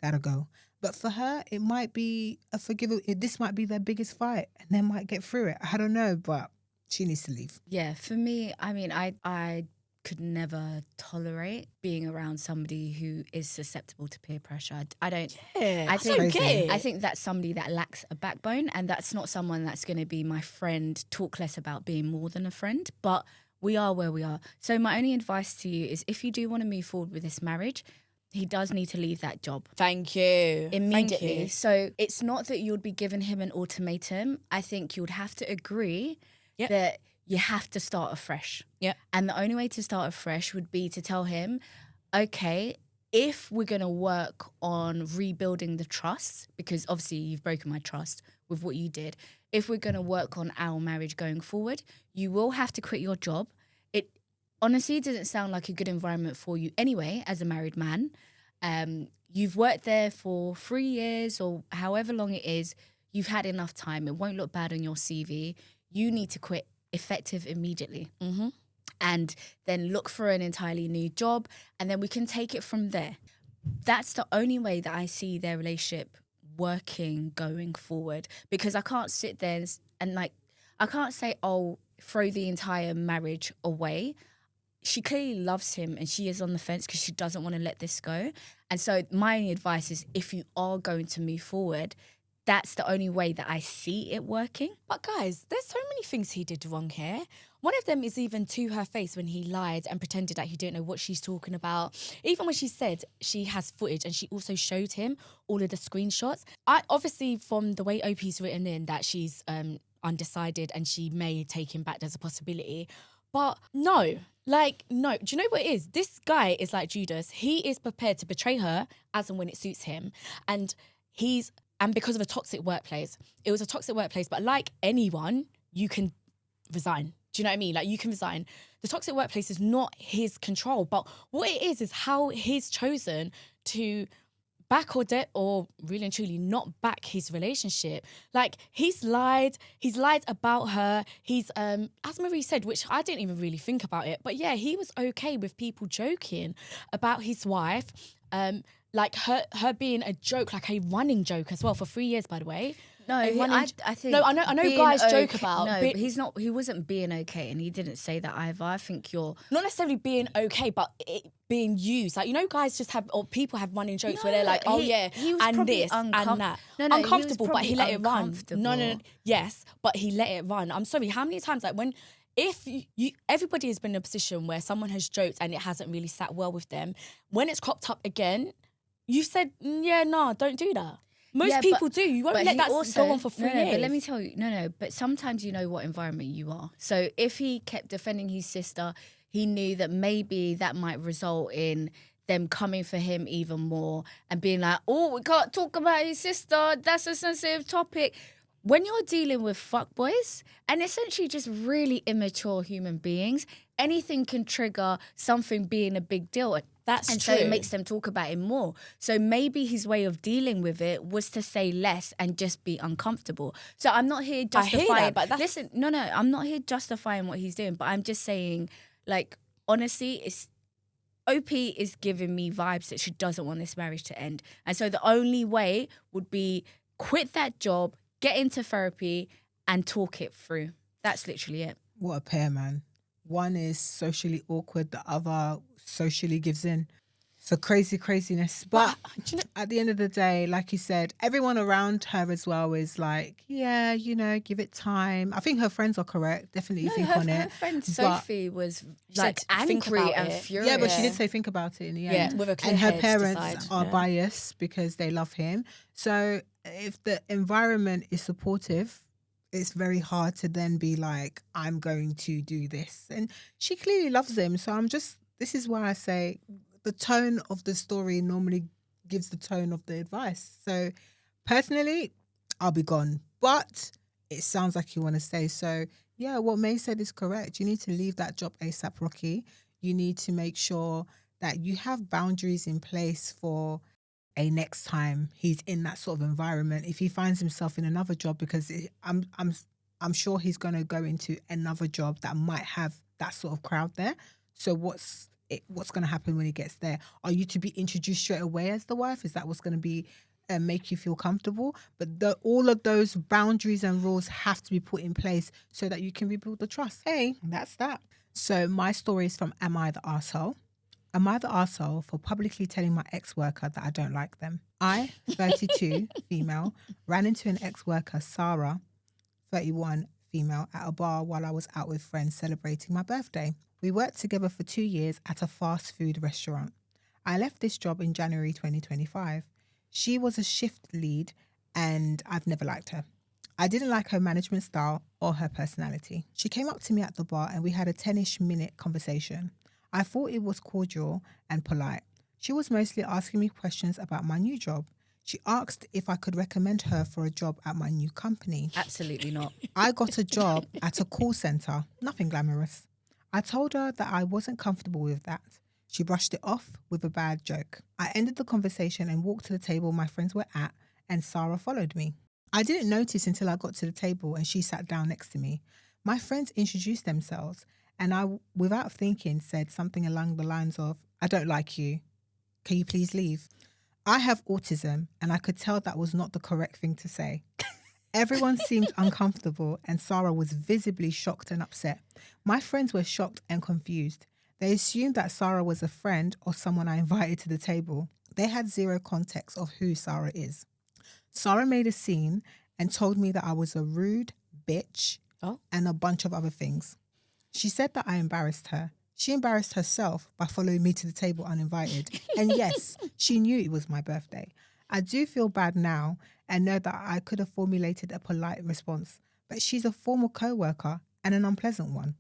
gotta go. But for her, it might be this might be their biggest fight and they might get through it. I don't know, but she needs to leave. Yeah, for me, I mean, I could never tolerate being around somebody who is susceptible to peer pressure. I don't. Yeah, I don't get it. I think that's somebody that lacks a backbone, and that's not someone that's going to be my friend. Talk less about being more than a friend, but we are where we are. So my only advice to you is, if you do want to move forward with this marriage, he does need to leave that job. Thank you. Immediately. Thank you. So it's not that you'd be giving him an ultimatum. I think you'd have to agree that you have to start afresh. Yeah. And the only way to start afresh would be to tell him, okay, if we're going to work on rebuilding the trust, because obviously you've broken my trust with what you did, if we're going to work on our marriage going forward, you will have to quit your job. It honestly doesn't sound like a good environment for you anyway, as a married man. You've worked there for 3 years or however long it is. You've had enough time. It won't look bad on your CV. You need to quit effective immediately. Mm-hmm. And then look for an entirely new job, and then we can take it from there. That's the only way that I see their relationship working going forward, because I can't sit there and like, I can't say, oh, throw the entire marriage away. She clearly loves him and she is on the fence because she doesn't want to let this go. And so my only advice is, if you are going to move forward, that's the only way that I see it working. But guys, there's so many things he did wrong here. One of them is even to her face when he lied and pretended that he didn't know what she's talking about. Even when she said she has footage and she also showed him all of the screenshots. Obviously, from the way OP's written in, that she's undecided and she may take him back, there's a possibility. But no. No. Do you know what it is? This guy is like Judas. He is prepared to betray her as and when it suits him. And because of a toxic workplace. It was a toxic workplace, but like anyone, you can resign. Do you know what I mean? Like, you can resign. The toxic workplace is not his control, but what it is how he's chosen to back or really and truly not back his relationship. Like, he's lied about her. He's, as Marie said, which I didn't even really think about it, but yeah, he was okay with people joking about his wife, like her being a joke, like a running joke as well, for 3 years, by the way. No, I think. No, I know being guys joke okay- about. No, but he's not. He wasn't being okay, and he didn't say that either. I think you're not necessarily being okay, but it being used. Like, you know, guys just have, or people have running jokes where they're like, oh yeah, he was and probably this and that. No, he was Uncomfortable, but he probably let it run. No, uncomfortable. yes, but he let it run. I'm sorry, how many times, like, if you everybody has been in a position where someone has joked and it hasn't really sat well with them, when it's cropped up again, you said, yeah, no, don't do that. Most people do. You won't let that go on for 3 years. But let me tell you, but sometimes you know what environment you are. So if he kept defending his sister, he knew that maybe that might result in them coming for him even more and being like, oh, we can't talk about his sister. That's a sensitive topic. When you're dealing with fuckboys and essentially just really immature human beings, anything can trigger something being a big deal. That's and true. So it makes them talk about it more. So maybe his way of dealing with it was to say less and just be uncomfortable. So I'm not here justifying. I hear that, but that's... Listen, no, I'm not here justifying what he's doing. But I'm just saying, like, honestly, OP is giving me vibes that she doesn't want this marriage to end. And so the only way would be quit that job, get into therapy, and talk it through. That's literally it. What a pair, man. One is socially awkward, the other socially gives in. So craziness. But at the end of the day, like you said, everyone around her as well is like, yeah, give it time. I think her friends are correct. Definitely think on it. Her friend Sophie was like angry and furious. Yeah, but she did say think about it in the end. Yeah, with a clear and her head parents are biased because they love him. So if the environment is supportive, it's very hard to then be like, I'm going to do this. And she clearly loves him. So this is why I say the tone of the story normally gives the tone of the advice. So personally, I'll be gone. But it sounds like you want to stay. So yeah, what May said is correct. You need to leave that job ASAP, Rocky. You need to make sure that you have boundaries in place for a next time he's in that sort of environment. If he finds himself in another job, because I'm sure he's going to go into another job that might have that sort of crowd there. So what's going to happen when he gets there? Are you to be introduced straight away as the wife? Is that what's going to be make you feel comfortable? But all of those boundaries and rules have to be put in place so that you can rebuild the trust. Hey, that's that. So my story is from Am I the Arsehole? Am I the arsehole for publicly telling my ex-worker that I don't like them? I, 32, female, ran into an ex-worker, Sarah, 31, female, at a bar while I was out with friends celebrating my birthday. We worked together for 2 years at a fast food restaurant. I left this job in January 2025. She was a shift lead and I've never liked her. I didn't like her management style or her personality. She came up to me at the bar and we had a 10-ish minute conversation. I thought it was cordial and polite. She was mostly asking me questions about my new job. She asked if I could recommend her for a job at my new company. Absolutely not. I got a job at a call centre. Nothing glamorous. I told her that I wasn't comfortable with that. She brushed it off with a bad joke. I ended the conversation and walked to the table my friends were at, and Sarah followed me. I didn't notice until I got to the table and she sat down next to me. My friends introduced themselves and I, without thinking, said something along the lines of, I don't like you. Can you please leave? I have autism and I could tell that was not the correct thing to say. Everyone seemed uncomfortable and Sarah was visibly shocked and upset. My friends were shocked and confused. They assumed that Sarah was a friend or someone I invited to the table. They had zero context of who Sarah is. Sarah made a scene and told me that I was a rude bitch and a bunch of other things. She said that I embarrassed her. She embarrassed herself by following me to the table uninvited. And yes, she knew it was my birthday. I do feel bad now and know that I could have formulated a polite response, but she's a former coworker and an unpleasant one.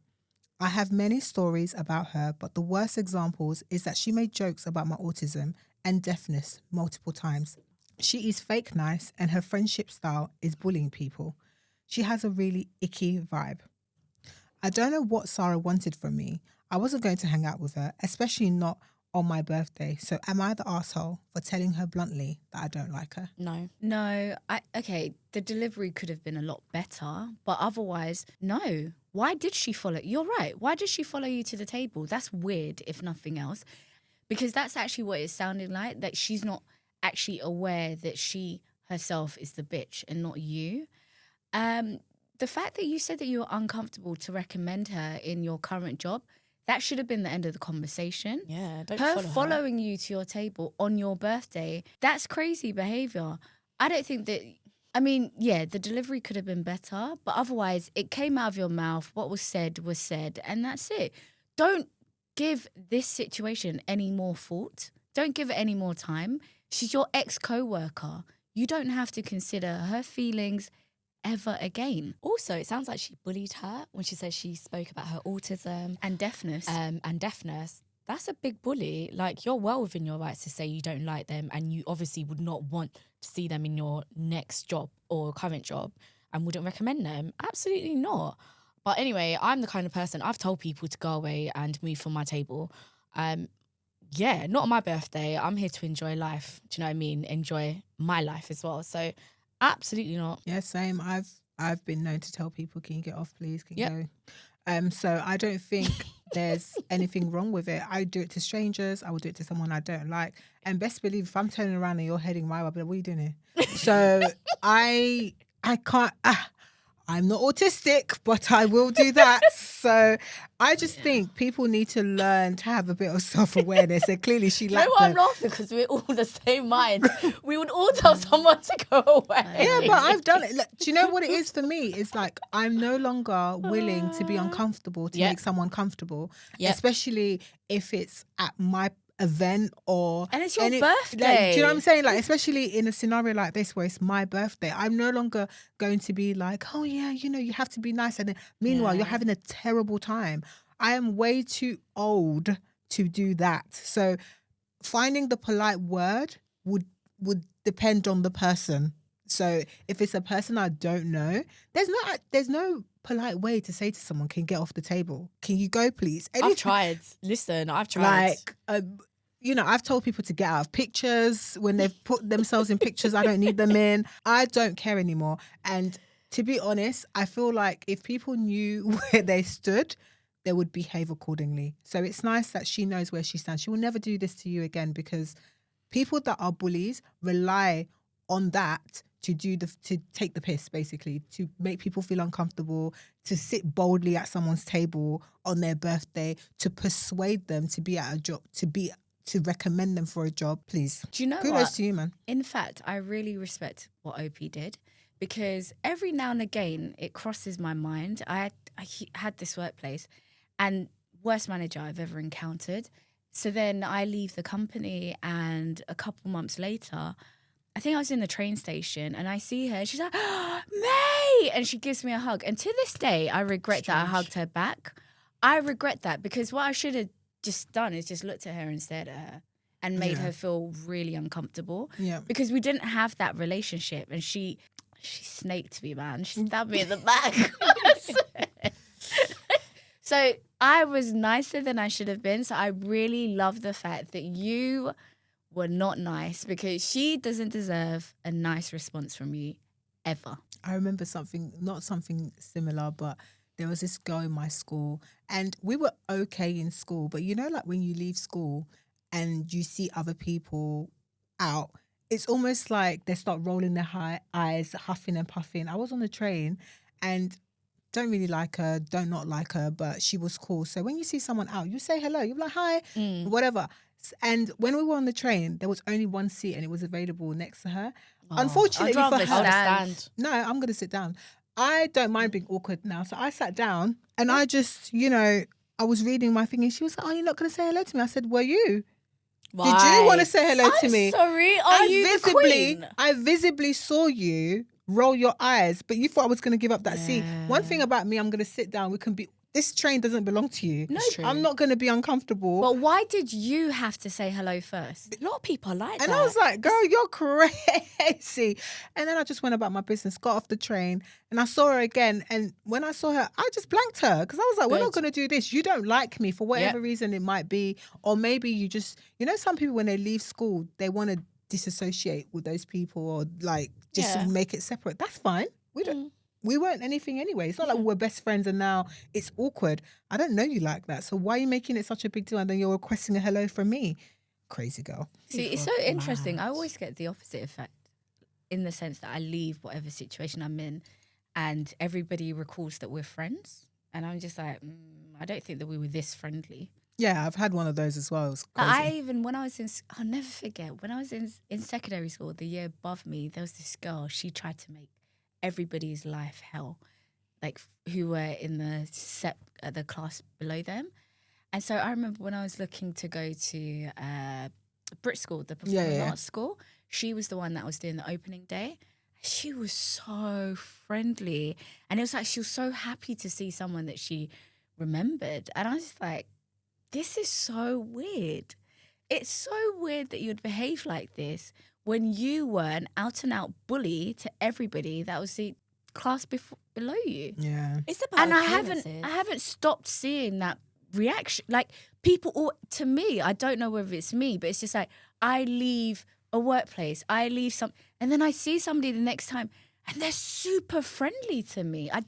I have many stories about her, but the worst examples is that she made jokes about my autism and deafness multiple times. She is fake nice and her friendship style is bullying people. She has a really icky vibe. I don't know what Sarah wanted from me. I wasn't going to hang out with her, especially not on my birthday. So am I the arsehole for telling her bluntly that I don't like her? No. Okay, the delivery could have been a lot better, but otherwise, no. Why did she follow? You're right. Why did she follow you to the table? That's weird, if nothing else, because that's actually what it sounded like, that she's not actually aware that herself is the bitch and not you. The fact that you said that you were uncomfortable to recommend her in your current job, that should have been the end of the conversation. Yeah, don't Her follow her. following you to your table on your birthday, that's crazy behavior. I don't think that, I mean, yeah, the delivery could have been better, but otherwise it came out of your mouth. What was said, and that's it. Don't give this situation any more thought. Don't give it any more time. She's your ex-coworker. You don't have to consider her feelings ever again. Also, it sounds like she bullied her when she said she spoke about her autism And deafness. and deafness. That's a big bully. Like, you're well within your rights to say you don't like them, and you obviously would not want to see them in your next job or current job and wouldn't recommend them. Absolutely not. But anyway, I'm the kind of person, I've told people to go away and move from my table. Yeah, not on my birthday. I'm here to enjoy life. Do you know what I mean? Enjoy my life as well. So absolutely not. Yeah, same. I've been known to tell people, can you get off, please? Can you Yep. go? So I don't think there's anything wrong with it. I do it to strangers. I will do it to someone I don't like. And best believe, if I'm turning around and you're heading my way, I'll be like, what are you doing here? So I can't. I'm not autistic, but I will do that. So I just think people need to learn to have a bit of self-awareness. And clearly she You know lacked what? I'm that. laughing because we're all the same mind. We would all tell someone to go away. Yeah, but I've done it. Look, do you know what it is for me? It's like I'm no longer willing to be uncomfortable to Yep. make someone comfortable, Yep. especially if it's at my event or And it's your like, birthday. do you know what I'm saying? Like, especially in a scenario like this where it's my birthday, I'm no longer going to be like, oh yeah, you have to be nice, and then meanwhile you're Yeah. having a terrible time. I am way too old to do that. So finding the polite word would depend on the person. So if it's a person I don't know, there's no polite way to say to someone, can you get off the table? Can you go, please? I've tried. Listen, I've tried. Like, I've told people to get out of pictures when they've put themselves in pictures I don't need them in. I don't care anymore. And to be honest, I feel like if people knew where they stood, they would behave accordingly. So it's nice that she knows where she stands. She will never do this to you again, because people that are bullies rely on that to take the piss, basically, to make people feel uncomfortable, to sit boldly at someone's table on their birthday, to persuade them to be at a job, to recommend them for a job. Please. Do you know Kudos what? to you, man. In fact, I really respect what OP did, because every now and again it crosses my mind. I had this workplace, and worst manager I've ever encountered. So then I leave the company, and a couple months later, I think I was in the train station and I see her. She's like, May! And she gives me a hug. And to this day, I regret that I hugged her back. I regret that, because what I should have just done is just looked at her and stared at her and made her feel really uncomfortable. Yeah. Because we didn't have that relationship, and she snaked me, man. She stabbed me in the back. So I was nicer than I should have been. So I really love the fact that you were not nice, because she doesn't deserve a nice response from you ever. I remember not something similar, but there was this girl in my school, and we were okay in school. But like when you leave school and you see other people out, it's almost like they start rolling their eyes, huffing and puffing. I was on the train and don't really like her, don't not like her, but she was cool. So when you see someone out, you say hello, you're like, hi, whatever. And when we were on the train, there was only one seat and it was available next to her. Unfortunately I'd rather for her, stand. no, I'm going to sit down. I don't mind being awkward now. So I sat down and I just, I was reading my thing and she was like, oh, you're not going to say hello to me? I said, were you? Why? Did you want to say hello to me? Sorry, are you the queen? I visibly saw you roll your eyes, but you thought I was going to give up that seat. One thing about me, I'm going to sit down. This train doesn't belong to you. No, I'm not going to be uncomfortable. But why did you have to say hello first? A lot of people are like And that. I was like, girl, you're crazy. And then I just went about my business, got off the train, and I saw her again. And when I saw her, I just blanked her, because I was like, we're not going to do this. You don't like me for whatever reason it might be. Or maybe you just, some people when they leave school, they want to disassociate with those people, or like just make it separate. That's fine. We weren't anything anyway. It's not like we're best friends and now it's awkward. I don't know you like that. So why are you making it such a big deal and then you're requesting a hello from me? Crazy girl. See, it's so interesting. I always get the opposite effect. in the sense that I leave whatever situation I'm in and everybody recalls that we're friends. And I'm just like, I don't think that we were this friendly. Yeah, I've had one of those as well. It was crazy. I even, when I was in, I'll never forget, when I was in secondary school, the year above me, there was this girl, she tried to make everybody's life hell, like who were in the class below them. And so I remember when I was looking to go to Brit School, the performing arts school, she was the one that was doing the opening day. She was so friendly. And it was like she was so happy to see someone that she remembered. And I was just like, this is so weird. It's so weird that you'd behave like this when you were an out-and-out bully to everybody that was the class below you. Yeah. It's about And I appearances. haven't stopped seeing that reaction. Like people, to me, I don't know whether it's me, but it's just like I leave a workplace, I leave and then I see somebody the next time and they're super friendly to me. I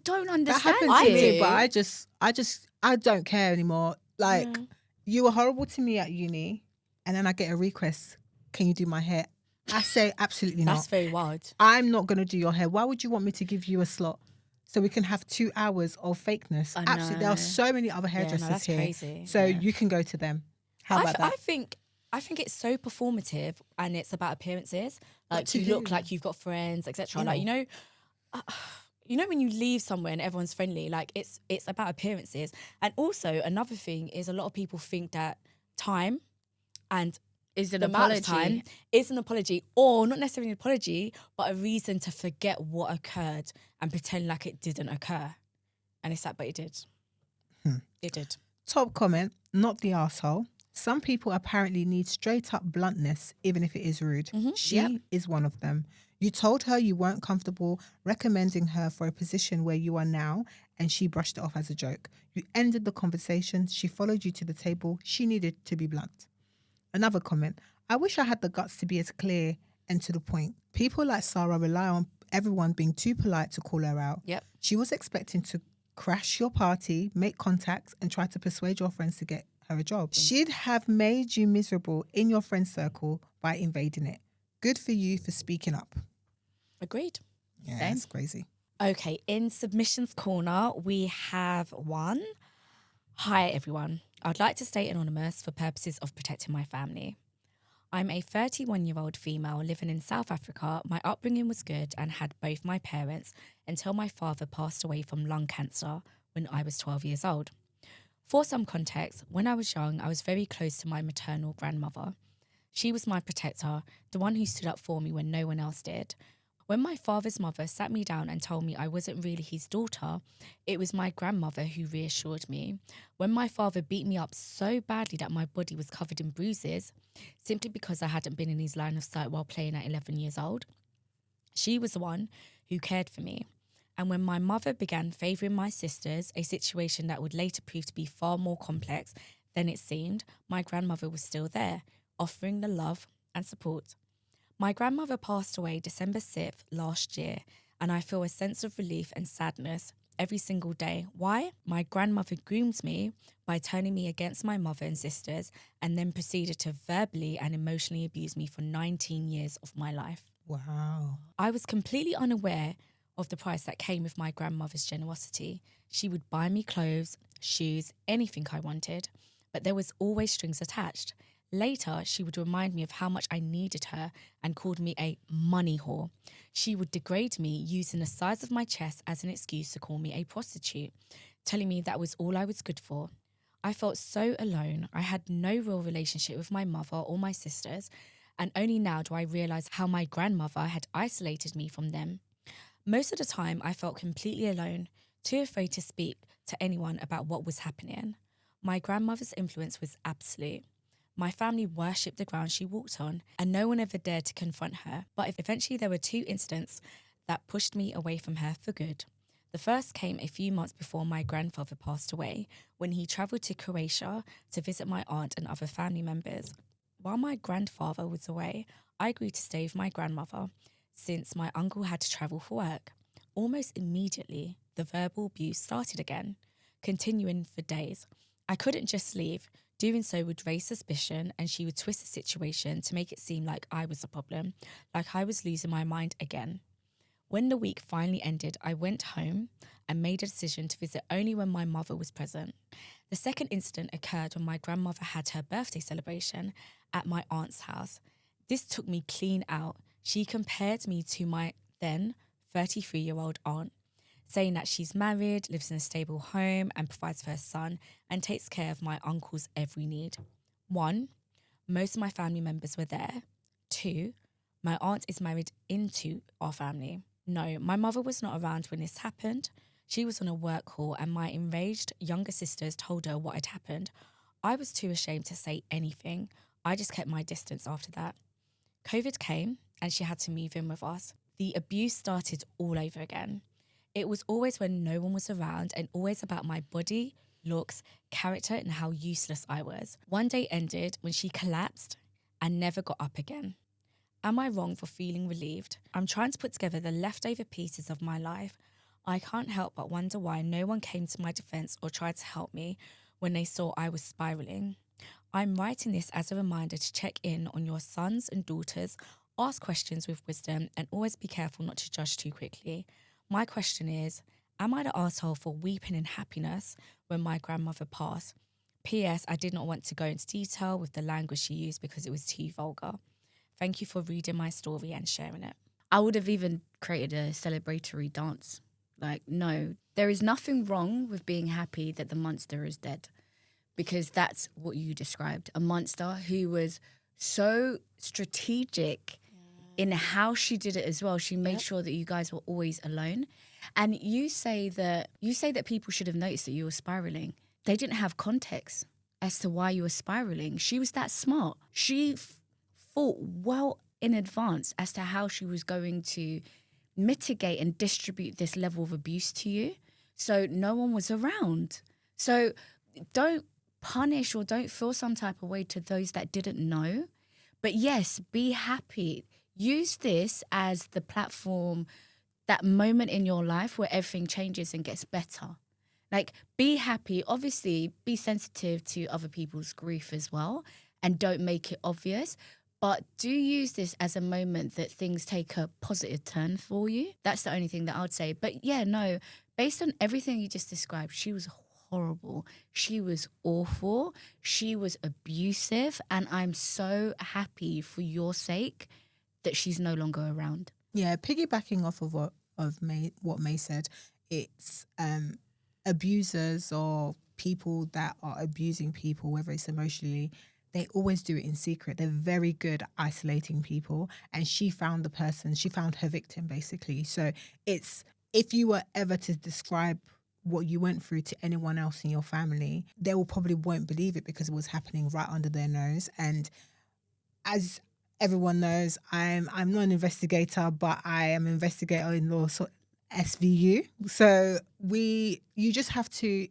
don't understand That happened to it. me, but I don't care anymore. Like, you were horrible to me at uni, and then I get a request, can you do my hair? I say, absolutely not. That's very wild. I'm not going to do your hair. Why would you want me to give you a slot so we can have 2 hours of fakeness? I Absolutely. There are so many other hairdressers that's here. crazy. So you can go to them. How about that? I think it's so performative and it's about appearances. Like to you look who? like you've got friends, etc. Ew. Like you know when you leave somewhere and everyone's friendly, like it's about appearances. And also another thing is a lot of people think that time and Is an the amount of apology. time is an apology, or not necessarily an apology, but a reason to forget what occurred and pretend like it didn't occur. And it's like, but it did. It did. Top comment, not the arsehole. Some people apparently need straight up bluntness, even if it is rude. She is one of them. You told her you weren't comfortable recommending her for a position where you are now, and she brushed it off as a joke. You ended the conversation. She followed you to the table. She needed to be blunt. Another comment, I wish I had the guts to be as clear and to the point. People like Sarah rely on everyone being too polite to call her out. Yep. She was expecting to crash your party, make contacts, and try to persuade your friends to get her a job. She'd have made you miserable in your friend circle by invading it. Good for you for speaking up. Agreed. Yeah, that's crazy. Okay, in submissions corner, we have one. Hi, everyone. I'd like to stay anonymous for purposes of protecting my family. I'm a 31-year-old female living in South Africa. My upbringing was good and had both my parents until my father passed away from lung cancer when I was 12 years old. For some context, when I was young, I was very close to my maternal grandmother. She was my protector, the one who stood up for me when no one else did. When my father's mother sat me down and told me I wasn't really his daughter, it was my grandmother who reassured me. When my father beat me up so badly that my body was covered in bruises, simply because I hadn't been in his line of sight while playing at 11 years old, she was the one who cared for me. And when my mother began favouring my sisters, a situation that would later prove to be far more complex than it seemed, my grandmother was still there, offering the love and support. My grandmother passed away December 6th last year, and I feel a sense of relief and sadness every single day. Why? My grandmother groomed me by turning me against my mother and sisters, and then proceeded to verbally and emotionally abuse me for 19 years of my life. Wow. I was completely unaware of the price that came with my grandmother's generosity. She would buy me clothes, shoes, anything I wanted, but there was always strings attached. Later, she would remind me of how much I needed her and called me a money whore. She would degrade me using the size of my chest as an excuse to call me a prostitute, telling me that was all I was good for. I felt so alone. I had no real relationship with my mother or my sisters, and only now do I realise how my grandmother had isolated me from them. Most of the time, I felt completely alone, too afraid to speak to anyone about what was happening. My grandmother's influence was absolute. My family worshipped the ground she walked on, and no one ever dared to confront her. But eventually there were 2 incidents that pushed me away from her for good. The first came a few months before my grandfather passed away, when he travelled to Croatia to visit my aunt and other family members. While my grandfather was away, I agreed to stay with my grandmother, since my uncle had to travel for work. Almost immediately, the verbal abuse started again, continuing for days. I couldn't just leave. Doing so would raise suspicion, and she would twist the situation to make it seem like I was the problem, like I was losing my mind again. When the week finally ended, I went home and made a decision to visit only when my mother was present. The second incident occurred when my grandmother had her birthday celebration at my aunt's house. This took me clean out. She compared me to my then 33-year-old aunt, saying that she's married, lives in a stable home and provides for her son and takes care of my uncle's every need. 1, most of my family members were there. 2, my aunt is married into our family. No, my mother was not around when this happened. She was on a work call and my enraged younger sisters told her what had happened. I was too ashamed to say anything. I just kept my distance after that. COVID came and she had to move in with us. The abuse started all over again. It was always when no one was around and always about my body, looks, character and how useless I was. One day ended when she collapsed and never got up again. Am I wrong for feeling relieved? I'm trying to put together the leftover pieces of my life. I can't help but wonder why no one came to my defense or tried to help me when they saw I was spiraling. I'm writing this as a reminder to check in on your sons and daughters, ask questions with wisdom, and always be careful not to judge too quickly. My question is, am I the asshole for weeping in happiness when my grandmother passed? P.S. I did not want to go into detail with the language she used because it was too vulgar. Thank you for reading my story and sharing it. I would have even created a celebratory dance. Like, no, there is nothing wrong with being happy that the monster is dead, because that's what you described. A monster who was so strategic in how she did it as well. She made sure that you guys were always alone. And you say that people should have noticed that you were spiraling. They didn't have context as to why you were spiraling. She was that smart. She thought well in advance as to how she was going to mitigate and distribute this level of abuse to you. So no one was around. So don't punish or don't feel some type of way to those that didn't know. But yes, be happy. Use this as the platform, that moment in your life where everything changes and gets better. Like, be happy. Obviously, be sensitive to other people's grief as well, and don't make it obvious. But do use this as a moment that things take a positive turn for you. That's the only thing that I would say. But yeah, no, based on everything you just described, she was horrible. She was awful. She was abusive. And I'm so happy for your sake that she's no longer around. Yeah, piggybacking off of what May said, it's abusers or people that are abusing people, whether it's emotionally, they always do it in secret. They're very good at isolating people. And she found her victim basically. So it's, if you were ever to describe what you went through to anyone else in your family, they will probably won't believe it because it was happening right under their nose. And as everyone knows, I'm not an investigator, but I am an investigator in law, so SVU. So you just have to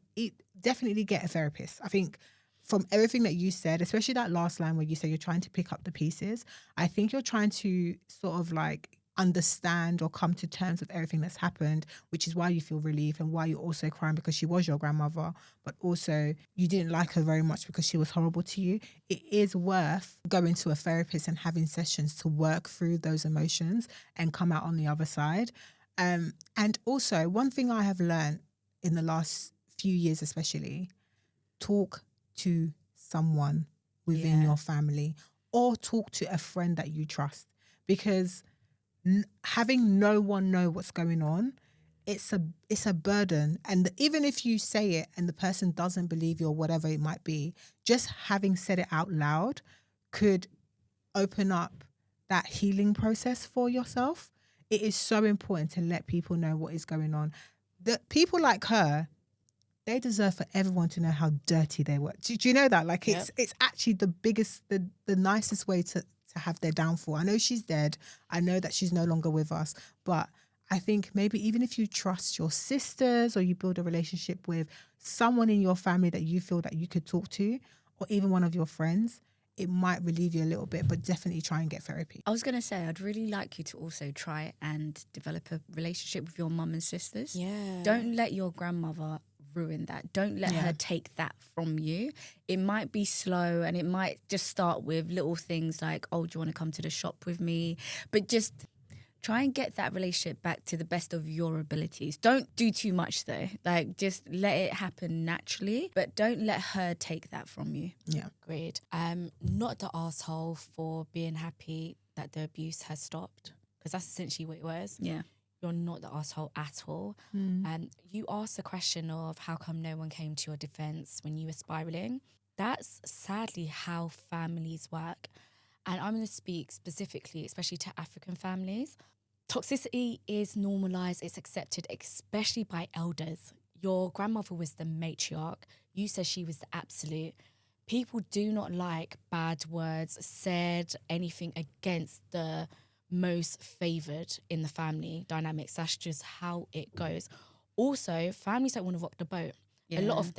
definitely get a therapist. I think from everything that you said, especially that last line where you say you're trying to pick up the pieces, I think you're trying to sort of like understand or come to terms with everything that's happened, which is why you feel relief and why you're also crying because she was your grandmother, but also you didn't like her very much because she was horrible to you. It is worth going to a therapist and having sessions to work through those emotions and come out on the other side. And also, one thing I have learned in the last few years especially, talk to someone within your family or talk to a friend that you trust, because having no one know what's going on, it's a burden. And even if you say it and the person doesn't believe you or whatever it might be, just having said it out loud could open up that healing process for yourself. It is so important to let people know what is going on. The people like her, they deserve for everyone to know how dirty they were. Do you know that? Like, it's actually the biggest, the nicest way to have their downfall. I know she's dead. I know that she's no longer with us. But I think maybe even if you trust your sisters or you build a relationship with someone in your family that you feel that you could talk to, or even one of your friends, it might relieve you a little bit, but definitely try and get therapy. I was going to say, I'd really like you to also try and develop a relationship with your mum and sisters. Yeah. Don't let your grandmother ruin that. Don't let her take that from you. It might be slow and it might just start with little things like, oh, do you want to come to the shop with me? But just try and get that relationship back to the best of your abilities. Don't do too much though. Like, just let it happen naturally, but don't let her take that from you. Yeah. Agreed. Not the asshole for being happy that the abuse has stopped, because that's essentially what it was. Yeah. You're not the asshole at all. You asked the question of how come no one came to your defense when you were spiraling. That's sadly how families work. And I'm going to speak specifically, especially to African families. Toxicity is normalised, it's accepted, especially by elders. Your grandmother was the matriarch. You said she was the absolute. People do not like bad words said, anything against the most favoured in the family dynamics. That's just how it goes. Also, families don't want to rock the boat. Yeah. A lot of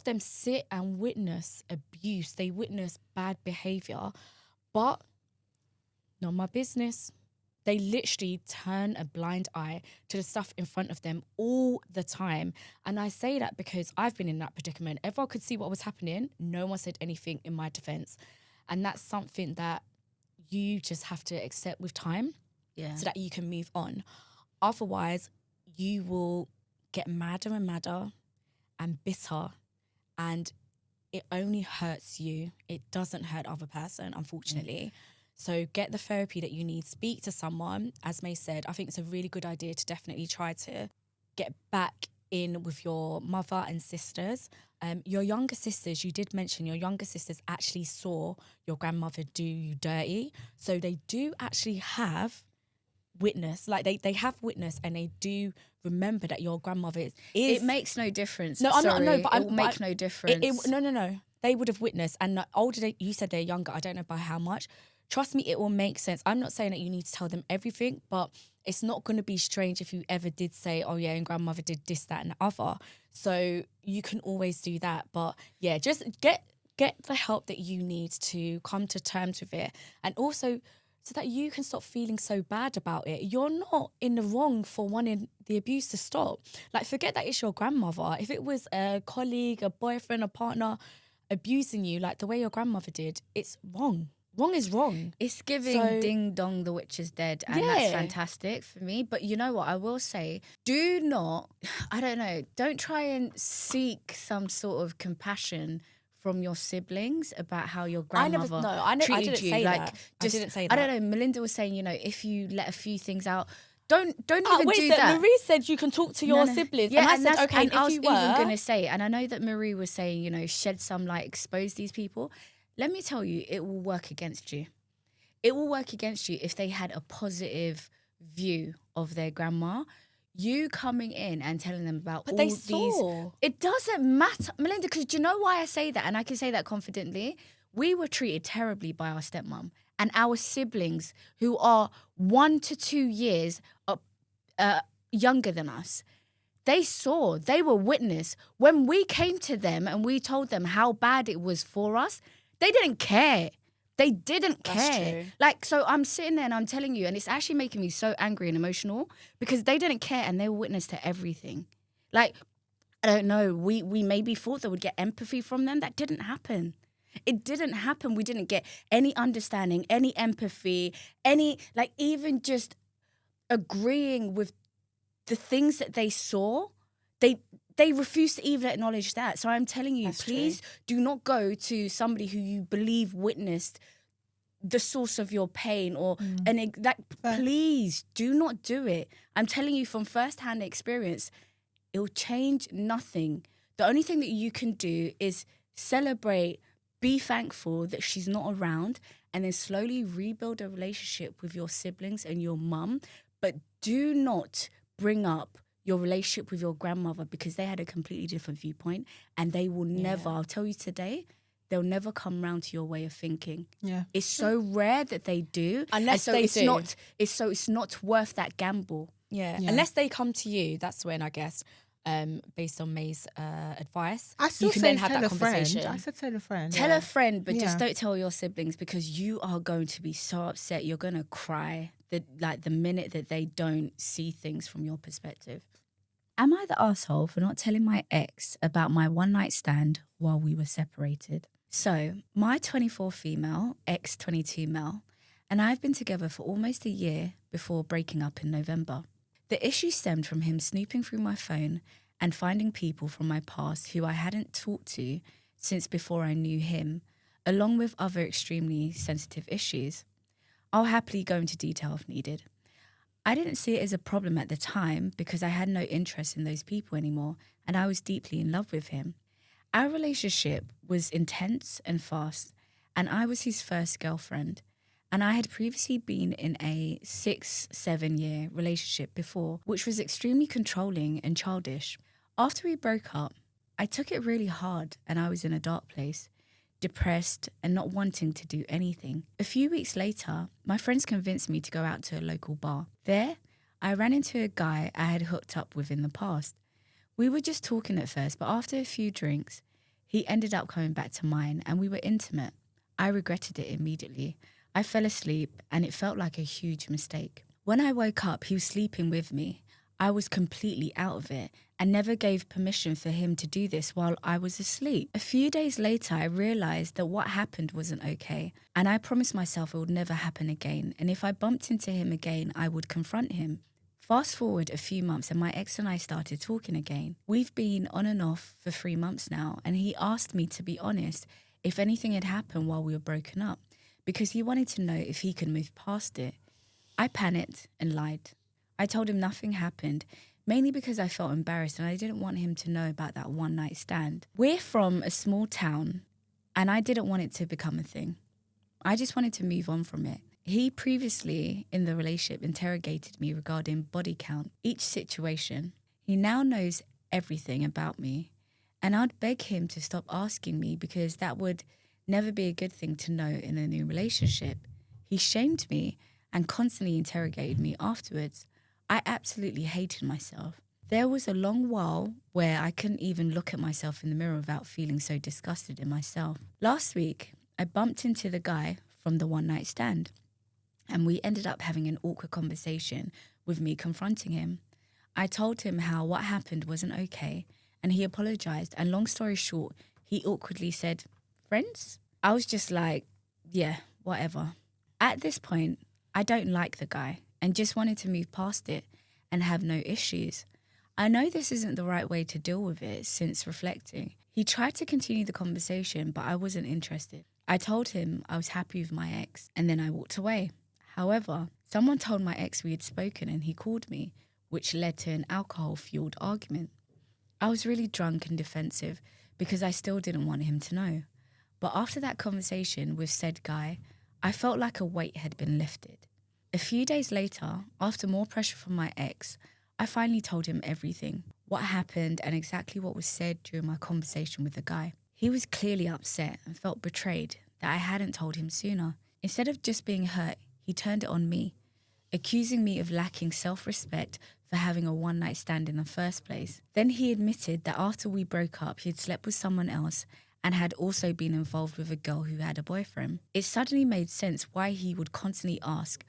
them sit and witness abuse. They witness bad behaviour, but not my business. They literally turn a blind eye to the stuff in front of them all the time. And I say that because I've been in that predicament. Everyone could see what was happening. No one said anything in my defense. And that's something that you just have to accept with time so that you can move on. Otherwise, you will get madder and madder and bitter, and it only hurts you. It doesn't hurt other person, unfortunately. So get the therapy that you need. Speak to someone. As May said, I think it's a really good idea to definitely try to get back in with your mother and sisters. Your younger sisters, you did mention your younger sisters actually saw your grandmother do you dirty. So they do actually have witness. Like they have witness, and they do remember that your grandmother is. It makes no difference. No, I'm not. No, but it will make no difference. No. They would have witnessed, and the older you said they're younger. I don't know by how much. Trust me, it will make sense. I'm not saying that you need to tell them everything, but it's not going to be strange if you ever did say, oh yeah, and grandmother did this, that and the other. So you can always do that. But yeah, just get the help that you need to come to terms with it. And also so that you can stop feeling so bad about it. You're not in the wrong for wanting the abuse to stop. Like, forget that it's your grandmother. If it was a colleague, a boyfriend, a partner abusing you like the way your grandmother did, it's wrong. Wrong is wrong. It's giving ding dong, the witch is dead. And that's fantastic for me. But you know what? I will say, don't try and seek some sort of compassion from your siblings about how your grandmother treated you. I didn't say that. I don't know. Melinda was saying, if you let a few things out, don't even do that. Marie said you can talk to your siblings. Yeah, and I said, okay, and I was even going to say, and I know that Marie was saying, shed some light, expose these people. Let me tell you, it will work against you. It will work against you if they had a positive view of their grandma. You coming in and telling them about but all they these... saw. It doesn't matter, Melinda, because do you know why I say that? And I can say that confidently. We were treated terribly by our stepmom, and our siblings, who are 1 to 2 years younger than us, they were witness. When we came to them and we told them how bad it was for us, they didn't care. They didn't care. That's true. Like, so I'm sitting there and I'm telling you, and it's actually making me so angry and emotional because they didn't care and they were witness to everything. Like, I don't know, we maybe thought that we'd get empathy from them. That didn't happen. It didn't happen. We didn't get any understanding, any empathy, even just agreeing with the things that they saw. They refuse to even acknowledge that. So I'm telling you, please do not go to somebody who you believe witnessed the source of your pain please do not do it. I'm telling you from firsthand experience, it will change nothing. The only thing that you can do is celebrate, be thankful that she's not around, and then slowly rebuild a relationship with your siblings and your mum. But do not bring up your relationship with your grandmother because they had a completely different viewpoint, and they will never, I'll tell you today, they'll never come round to your way of thinking. Yeah. It's so rare that they do. Unless they do. It's not worth that gamble. Yeah. Unless they come to you, that's when I guess, based on May's advice, you can then have that conversation. I said tell a friend. Tell a friend, but just don't tell your siblings because you are going to be so upset. You're going to cry the minute that they don't see things from your perspective. Am I the asshole for not telling my ex about my one night stand while we were separated? So, my 24 female, ex 22 male, and I've been together for almost a year before breaking up in November. The issue stemmed from him snooping through my phone and finding people from my past who I hadn't talked to since before I knew him, along with other extremely sensitive issues. I'll happily go into detail if needed. I didn't see it as a problem at the time because I had no interest in those people anymore and I was deeply in love with him. Our relationship was intense and fast, and I was his first girlfriend. And I had previously been in a 6-7 year relationship before, which was extremely controlling and childish. After we broke up, I took it really hard and I was in a dark place, depressed and not wanting to do anything. A few weeks later, my friends convinced me to go out to a local bar. There, I ran into a guy I had hooked up with in the past. We were just talking at first, but after a few drinks, he ended up coming back to mine and we were intimate. I regretted it immediately. I fell asleep and it felt like a huge mistake. When I woke up, he was sleeping with me. I was completely out of it and never gave permission for him to do this while I was asleep. A few days later, I realized that what happened wasn't okay, and I promised myself it would never happen again, and if I bumped into him again, I would confront him. Fast forward a few months and my ex and I started talking again. We've been on and off for 3 months now, and he asked me to be honest if anything had happened while we were broken up, because he wanted to know if he could move past it. I panicked and lied. I told him nothing happened, mainly because I felt embarrassed and I didn't want him to know about that one night stand. We're from a small town and I didn't want it to become a thing. I just wanted to move on from it. He previously in the relationship interrogated me regarding body count, each situation. He now knows everything about me, and I'd beg him to stop asking me because that would never be a good thing to know in a new relationship. He shamed me and constantly interrogated me afterwards. I absolutely hated myself. There was a long while where I couldn't even look at myself in the mirror without feeling so disgusted in myself. Last week, I bumped into the guy from the one night stand, and we ended up having an awkward conversation with me confronting him. I told him how what happened wasn't okay, and he apologized, and long story short, he awkwardly said, "Friends?" I was just like, yeah, whatever. At this point, I don't like the guy and just wanted to move past it and have no issues. I know this isn't the right way to deal with it since reflecting. He tried to continue the conversation, but I wasn't interested. I told him I was happy with my ex, and then I walked away. However, someone told my ex we had spoken and he called me, which led to an alcohol-fueled argument. I was really drunk and defensive because I still didn't want him to know. But after that conversation with said guy, I felt like a weight had been lifted. A few days later, after more pressure from my ex, I finally told him everything, what happened and exactly what was said during my conversation with the guy. He was clearly upset and felt betrayed that I hadn't told him sooner. Instead of just being hurt, he turned it on me, accusing me of lacking self-respect for having a one-night stand in the first place. Then he admitted that after we broke up, he had slept with someone else and had also been involved with a girl who had a boyfriend. It suddenly made sense why he would constantly ask,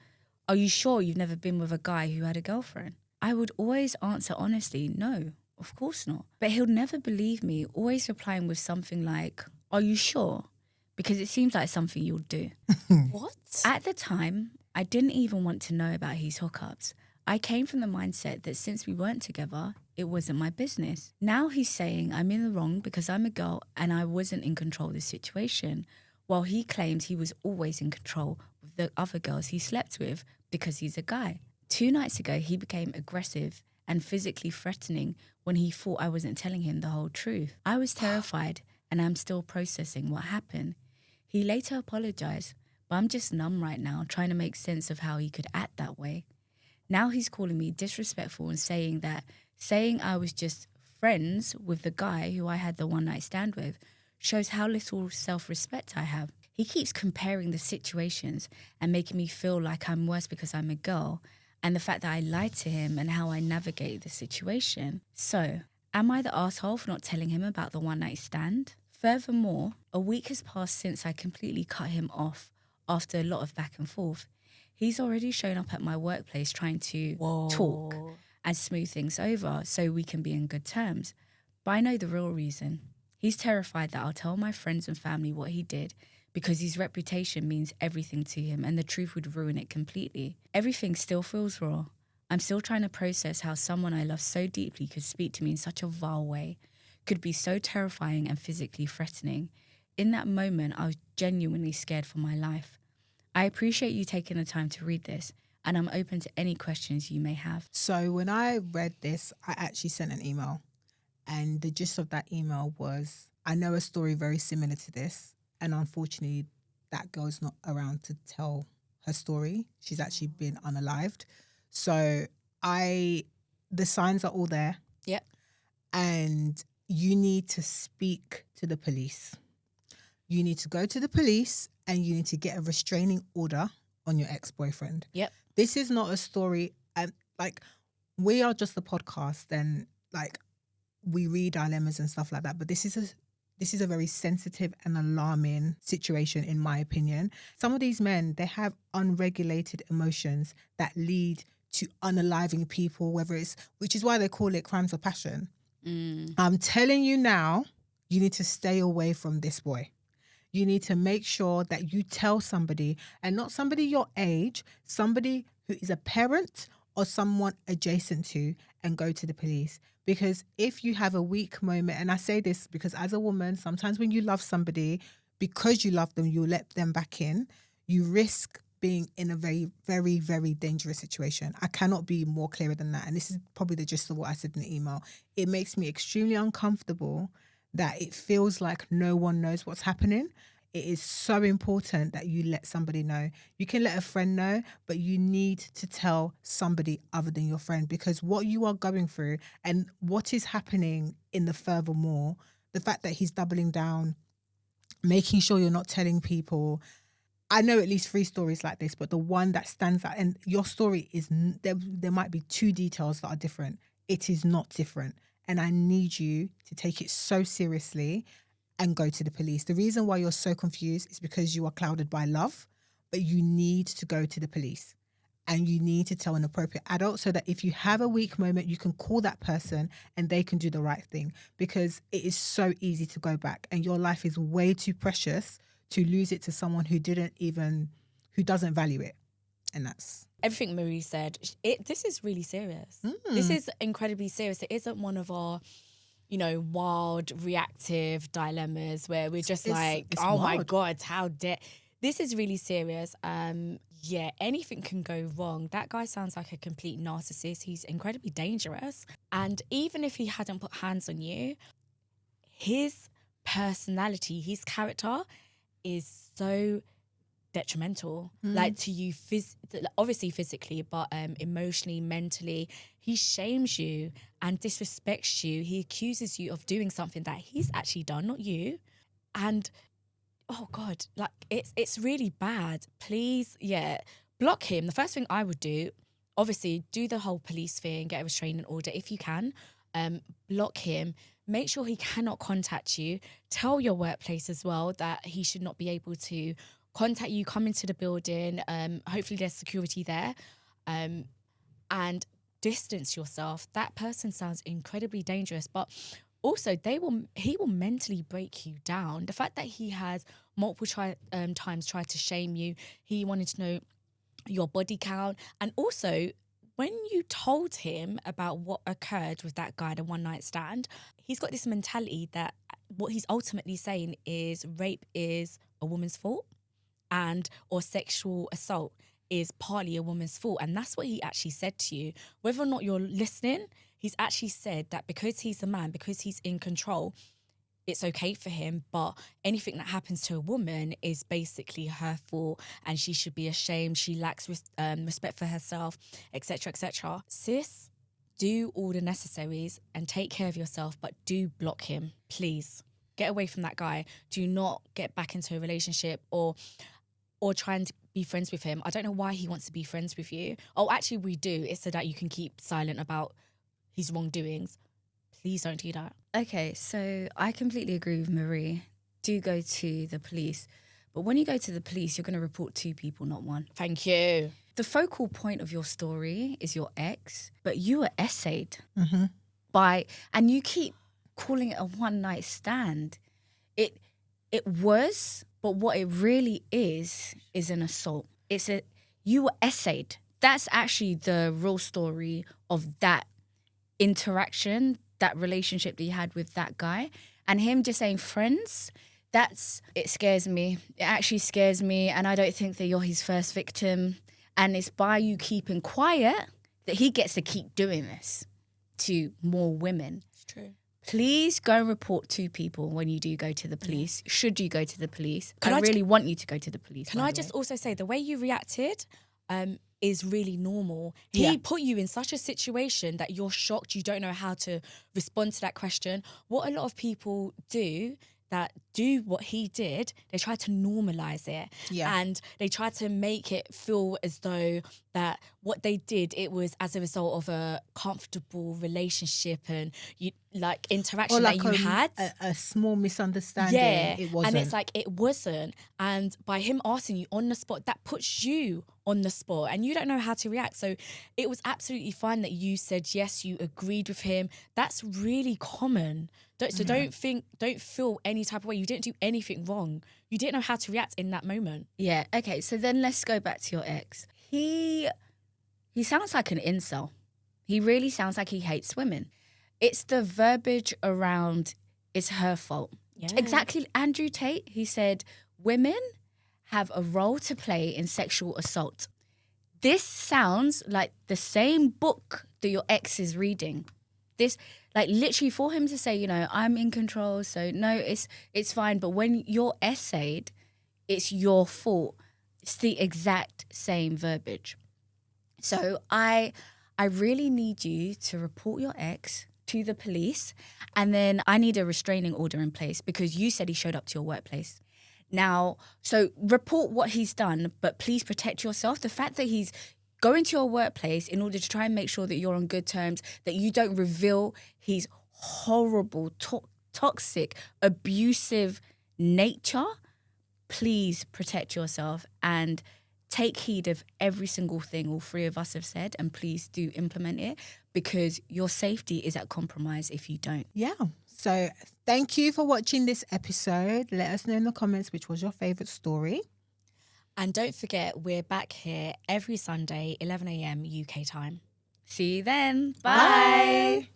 "Are you sure you've never been with a guy who had a girlfriend?" I would always answer honestly, no, of course not. But he'll never believe me, always replying with something like, "Are you sure? Because it seems like something you'll do." What? At the time, I didn't even want to know about his hookups. I came from the mindset that since we weren't together, it wasn't my business. Now he's saying I'm in the wrong because I'm a girl and I wasn't in control of the situation, while he claims he was always in control with the other girls he slept with because he's a guy. 2 nights ago, he became aggressive and physically threatening when he thought I wasn't telling him the whole truth. I was terrified and I'm still processing what happened. He later apologized, but I'm just numb right now, trying to make sense of how he could act that way. Now he's calling me disrespectful and saying I was just friends with the guy who I had the one night stand with shows how little self-respect I have. He keeps comparing the situations and making me feel like I'm worse because I'm a girl, and the fact that I lied to him and how I navigate the situation. So, am I the asshole for not telling him about the one night stand? Furthermore, a week has passed since I completely cut him off after a lot of back and forth. He's already shown up at my workplace trying to talk, and smooth things over so we can be in good terms. But I know the real reason. He's terrified that I'll tell my friends and family what he did because his reputation means everything to him and the truth would ruin it completely. Everything still feels raw. I'm still trying to process how someone I love so deeply could speak to me in such a vile way, could be so terrifying and physically threatening. In that moment, I was genuinely scared for my life. I appreciate you taking the time to read this, and I'm open to any questions you may have. So when I read this, I actually sent an email. And the gist of that email was, I know a story very similar to this. And unfortunately, that girl's not around to tell her story. She's actually been unalived. So the signs are all there. Yep. And you need to speak to the police. You need to go to the police and you need to get a restraining order on your ex-boyfriend. Yep. This is not a story. We are just a podcast and we read dilemmas and stuff like that. But this is a very sensitive and alarming situation, in my opinion. Some of these men, they have unregulated emotions that lead to unaliving people, which is why they call it crimes of passion. I'm telling you now, you need to stay away from this boy. You need to make sure that you tell somebody, and not somebody your age, somebody who is a parent or someone adjacent to, and go to the police. Because if you have a weak moment, and I say this because as a woman, sometimes when you love somebody, because you love them, you let them back in, you risk being in a very, very, very dangerous situation. I cannot be more clearer than that. And this is probably the gist of what I said in the email. It makes me extremely uncomfortable that it feels like no one knows what's happening. It is so important that you let somebody know. You can let a friend know, but you need to tell somebody other than your friend, because what you are going through and what is happening in the furthermore, the fact that he's doubling down, making sure you're not telling people. I know at least 3 stories like this, but the one that stands out, and your story is, there might be 2 details that are different. It is not different. And I need you to take it so seriously and go to the police. The reason why you're so confused is because you are clouded by love, but you need to go to the police and you need to tell an appropriate adult so that if you have a weak moment, you can call that person and they can do the right thing, because it is so easy to go back and your life is way too precious to lose it to someone who doesn't value it. And that's everything Marie said. This is really serious. This is incredibly serious. It isn't one of our, wild, reactive dilemmas where we're just it's oh wild. My God, how dare. This is really serious. Anything can go wrong. That guy sounds like a complete narcissist. He's incredibly dangerous. And even if he hadn't put hands on you, his personality, his character is so detrimental, to you, obviously physically, but emotionally, mentally. He shames you and disrespects you. He accuses you of doing something that he's actually done, not you. And oh God, it's really bad. Please, block him. The first thing I would do, obviously, do the whole police thing, get a restraining order if you can. Block him. Make sure he cannot contact you. Tell your workplace as well that he should not be able to contact you, come into the building. Hopefully there's security there. And distance yourself. That person sounds incredibly dangerous, but also he will mentally break you down. The fact that he has multiple times tried to shame you, he wanted to know your body count, and also when you told him about what occurred with that guy, the one night stand, he's got this mentality that what he's ultimately saying is rape is a woman's fault or sexual assault is partly a woman's fault. And that's what he actually said to you. Whether or not you're listening, he's actually said that because he's a man, because he's in control, it's okay for him, but anything that happens to a woman is basically her fault and she should be ashamed, she lacks respect for herself, etc., etc. Sis, do all the necessaries and take care of yourself, but do block him, please. Get away from that guy. Do not get back into a relationship or try and be friends with him. I don't know why he wants to be friends with you. Oh, actually, we do. It's so that you can keep silent about his wrongdoings. Please don't do that. Okay, so I completely agree with Marie. Do go to the police. But when you go to the police, you're going to report 2 people, not 1. Thank you. The focal point of your story is your ex, but you were essayed Mm-hmm. by, and you keep calling it a one-night stand. It was, but what it really is an assault. You were essayed. That's actually the real story of that interaction, that relationship that you had with that guy. And him just saying friends, it scares me. It actually scares me. And I don't think that you're his first victim. And it's by you keeping quiet that he gets to keep doing this to more women. It's true. Please go and report 2 people when you do go to the police. Should you go to the police? Can I I really want you to go to the police. Can by I the just way. also say the way you reacted is really normal. Yeah. He put you in such a situation that you're shocked. You don't know how to respond to that question. What a lot of people do what he did, they try to normalize it. Yeah. And they try to make it feel as though that what they did, it was as a result of a comfortable relationship and interaction that you had. A small misunderstanding. Yeah, It wasn't. and it's like it wasn't. And by him asking you on the spot, that puts you on the spot and you don't know how to react. So it was absolutely fine that you said yes, you agreed with him. That's really common. Don't feel any type of way. You didn't do anything wrong. You didn't know how to react in that moment. Yeah, okay, so then let's go back to your ex. He sounds like an incel. He really sounds like he hates women. It's the verbiage around it's her fault. Yeah. Exactly, Andrew Tate, he said, women have a role to play in sexual assault. This sounds like the same book that your ex is reading. This, like literally for him to say, I'm in control, so no, it's fine. But when you're essayed, it's your fault. It's the exact same verbiage. So I really need you to report your ex to the police, and then I need a restraining order in place because you said he showed up to your workplace. Now, so report what he's done, but please protect yourself. The fact that he's going to your workplace in order to try and make sure that you're on good terms, that you don't reveal his horrible, toxic, abusive nature, please protect yourself and take heed of every single thing all 3 of us have said, and please do implement it because your safety is at compromise if you don't. Yeah. So thank you for watching this episode. Let us know in the comments which was your favourite story. And don't forget, we're back here every Sunday, 11 a.m. UK time. See you then. Bye.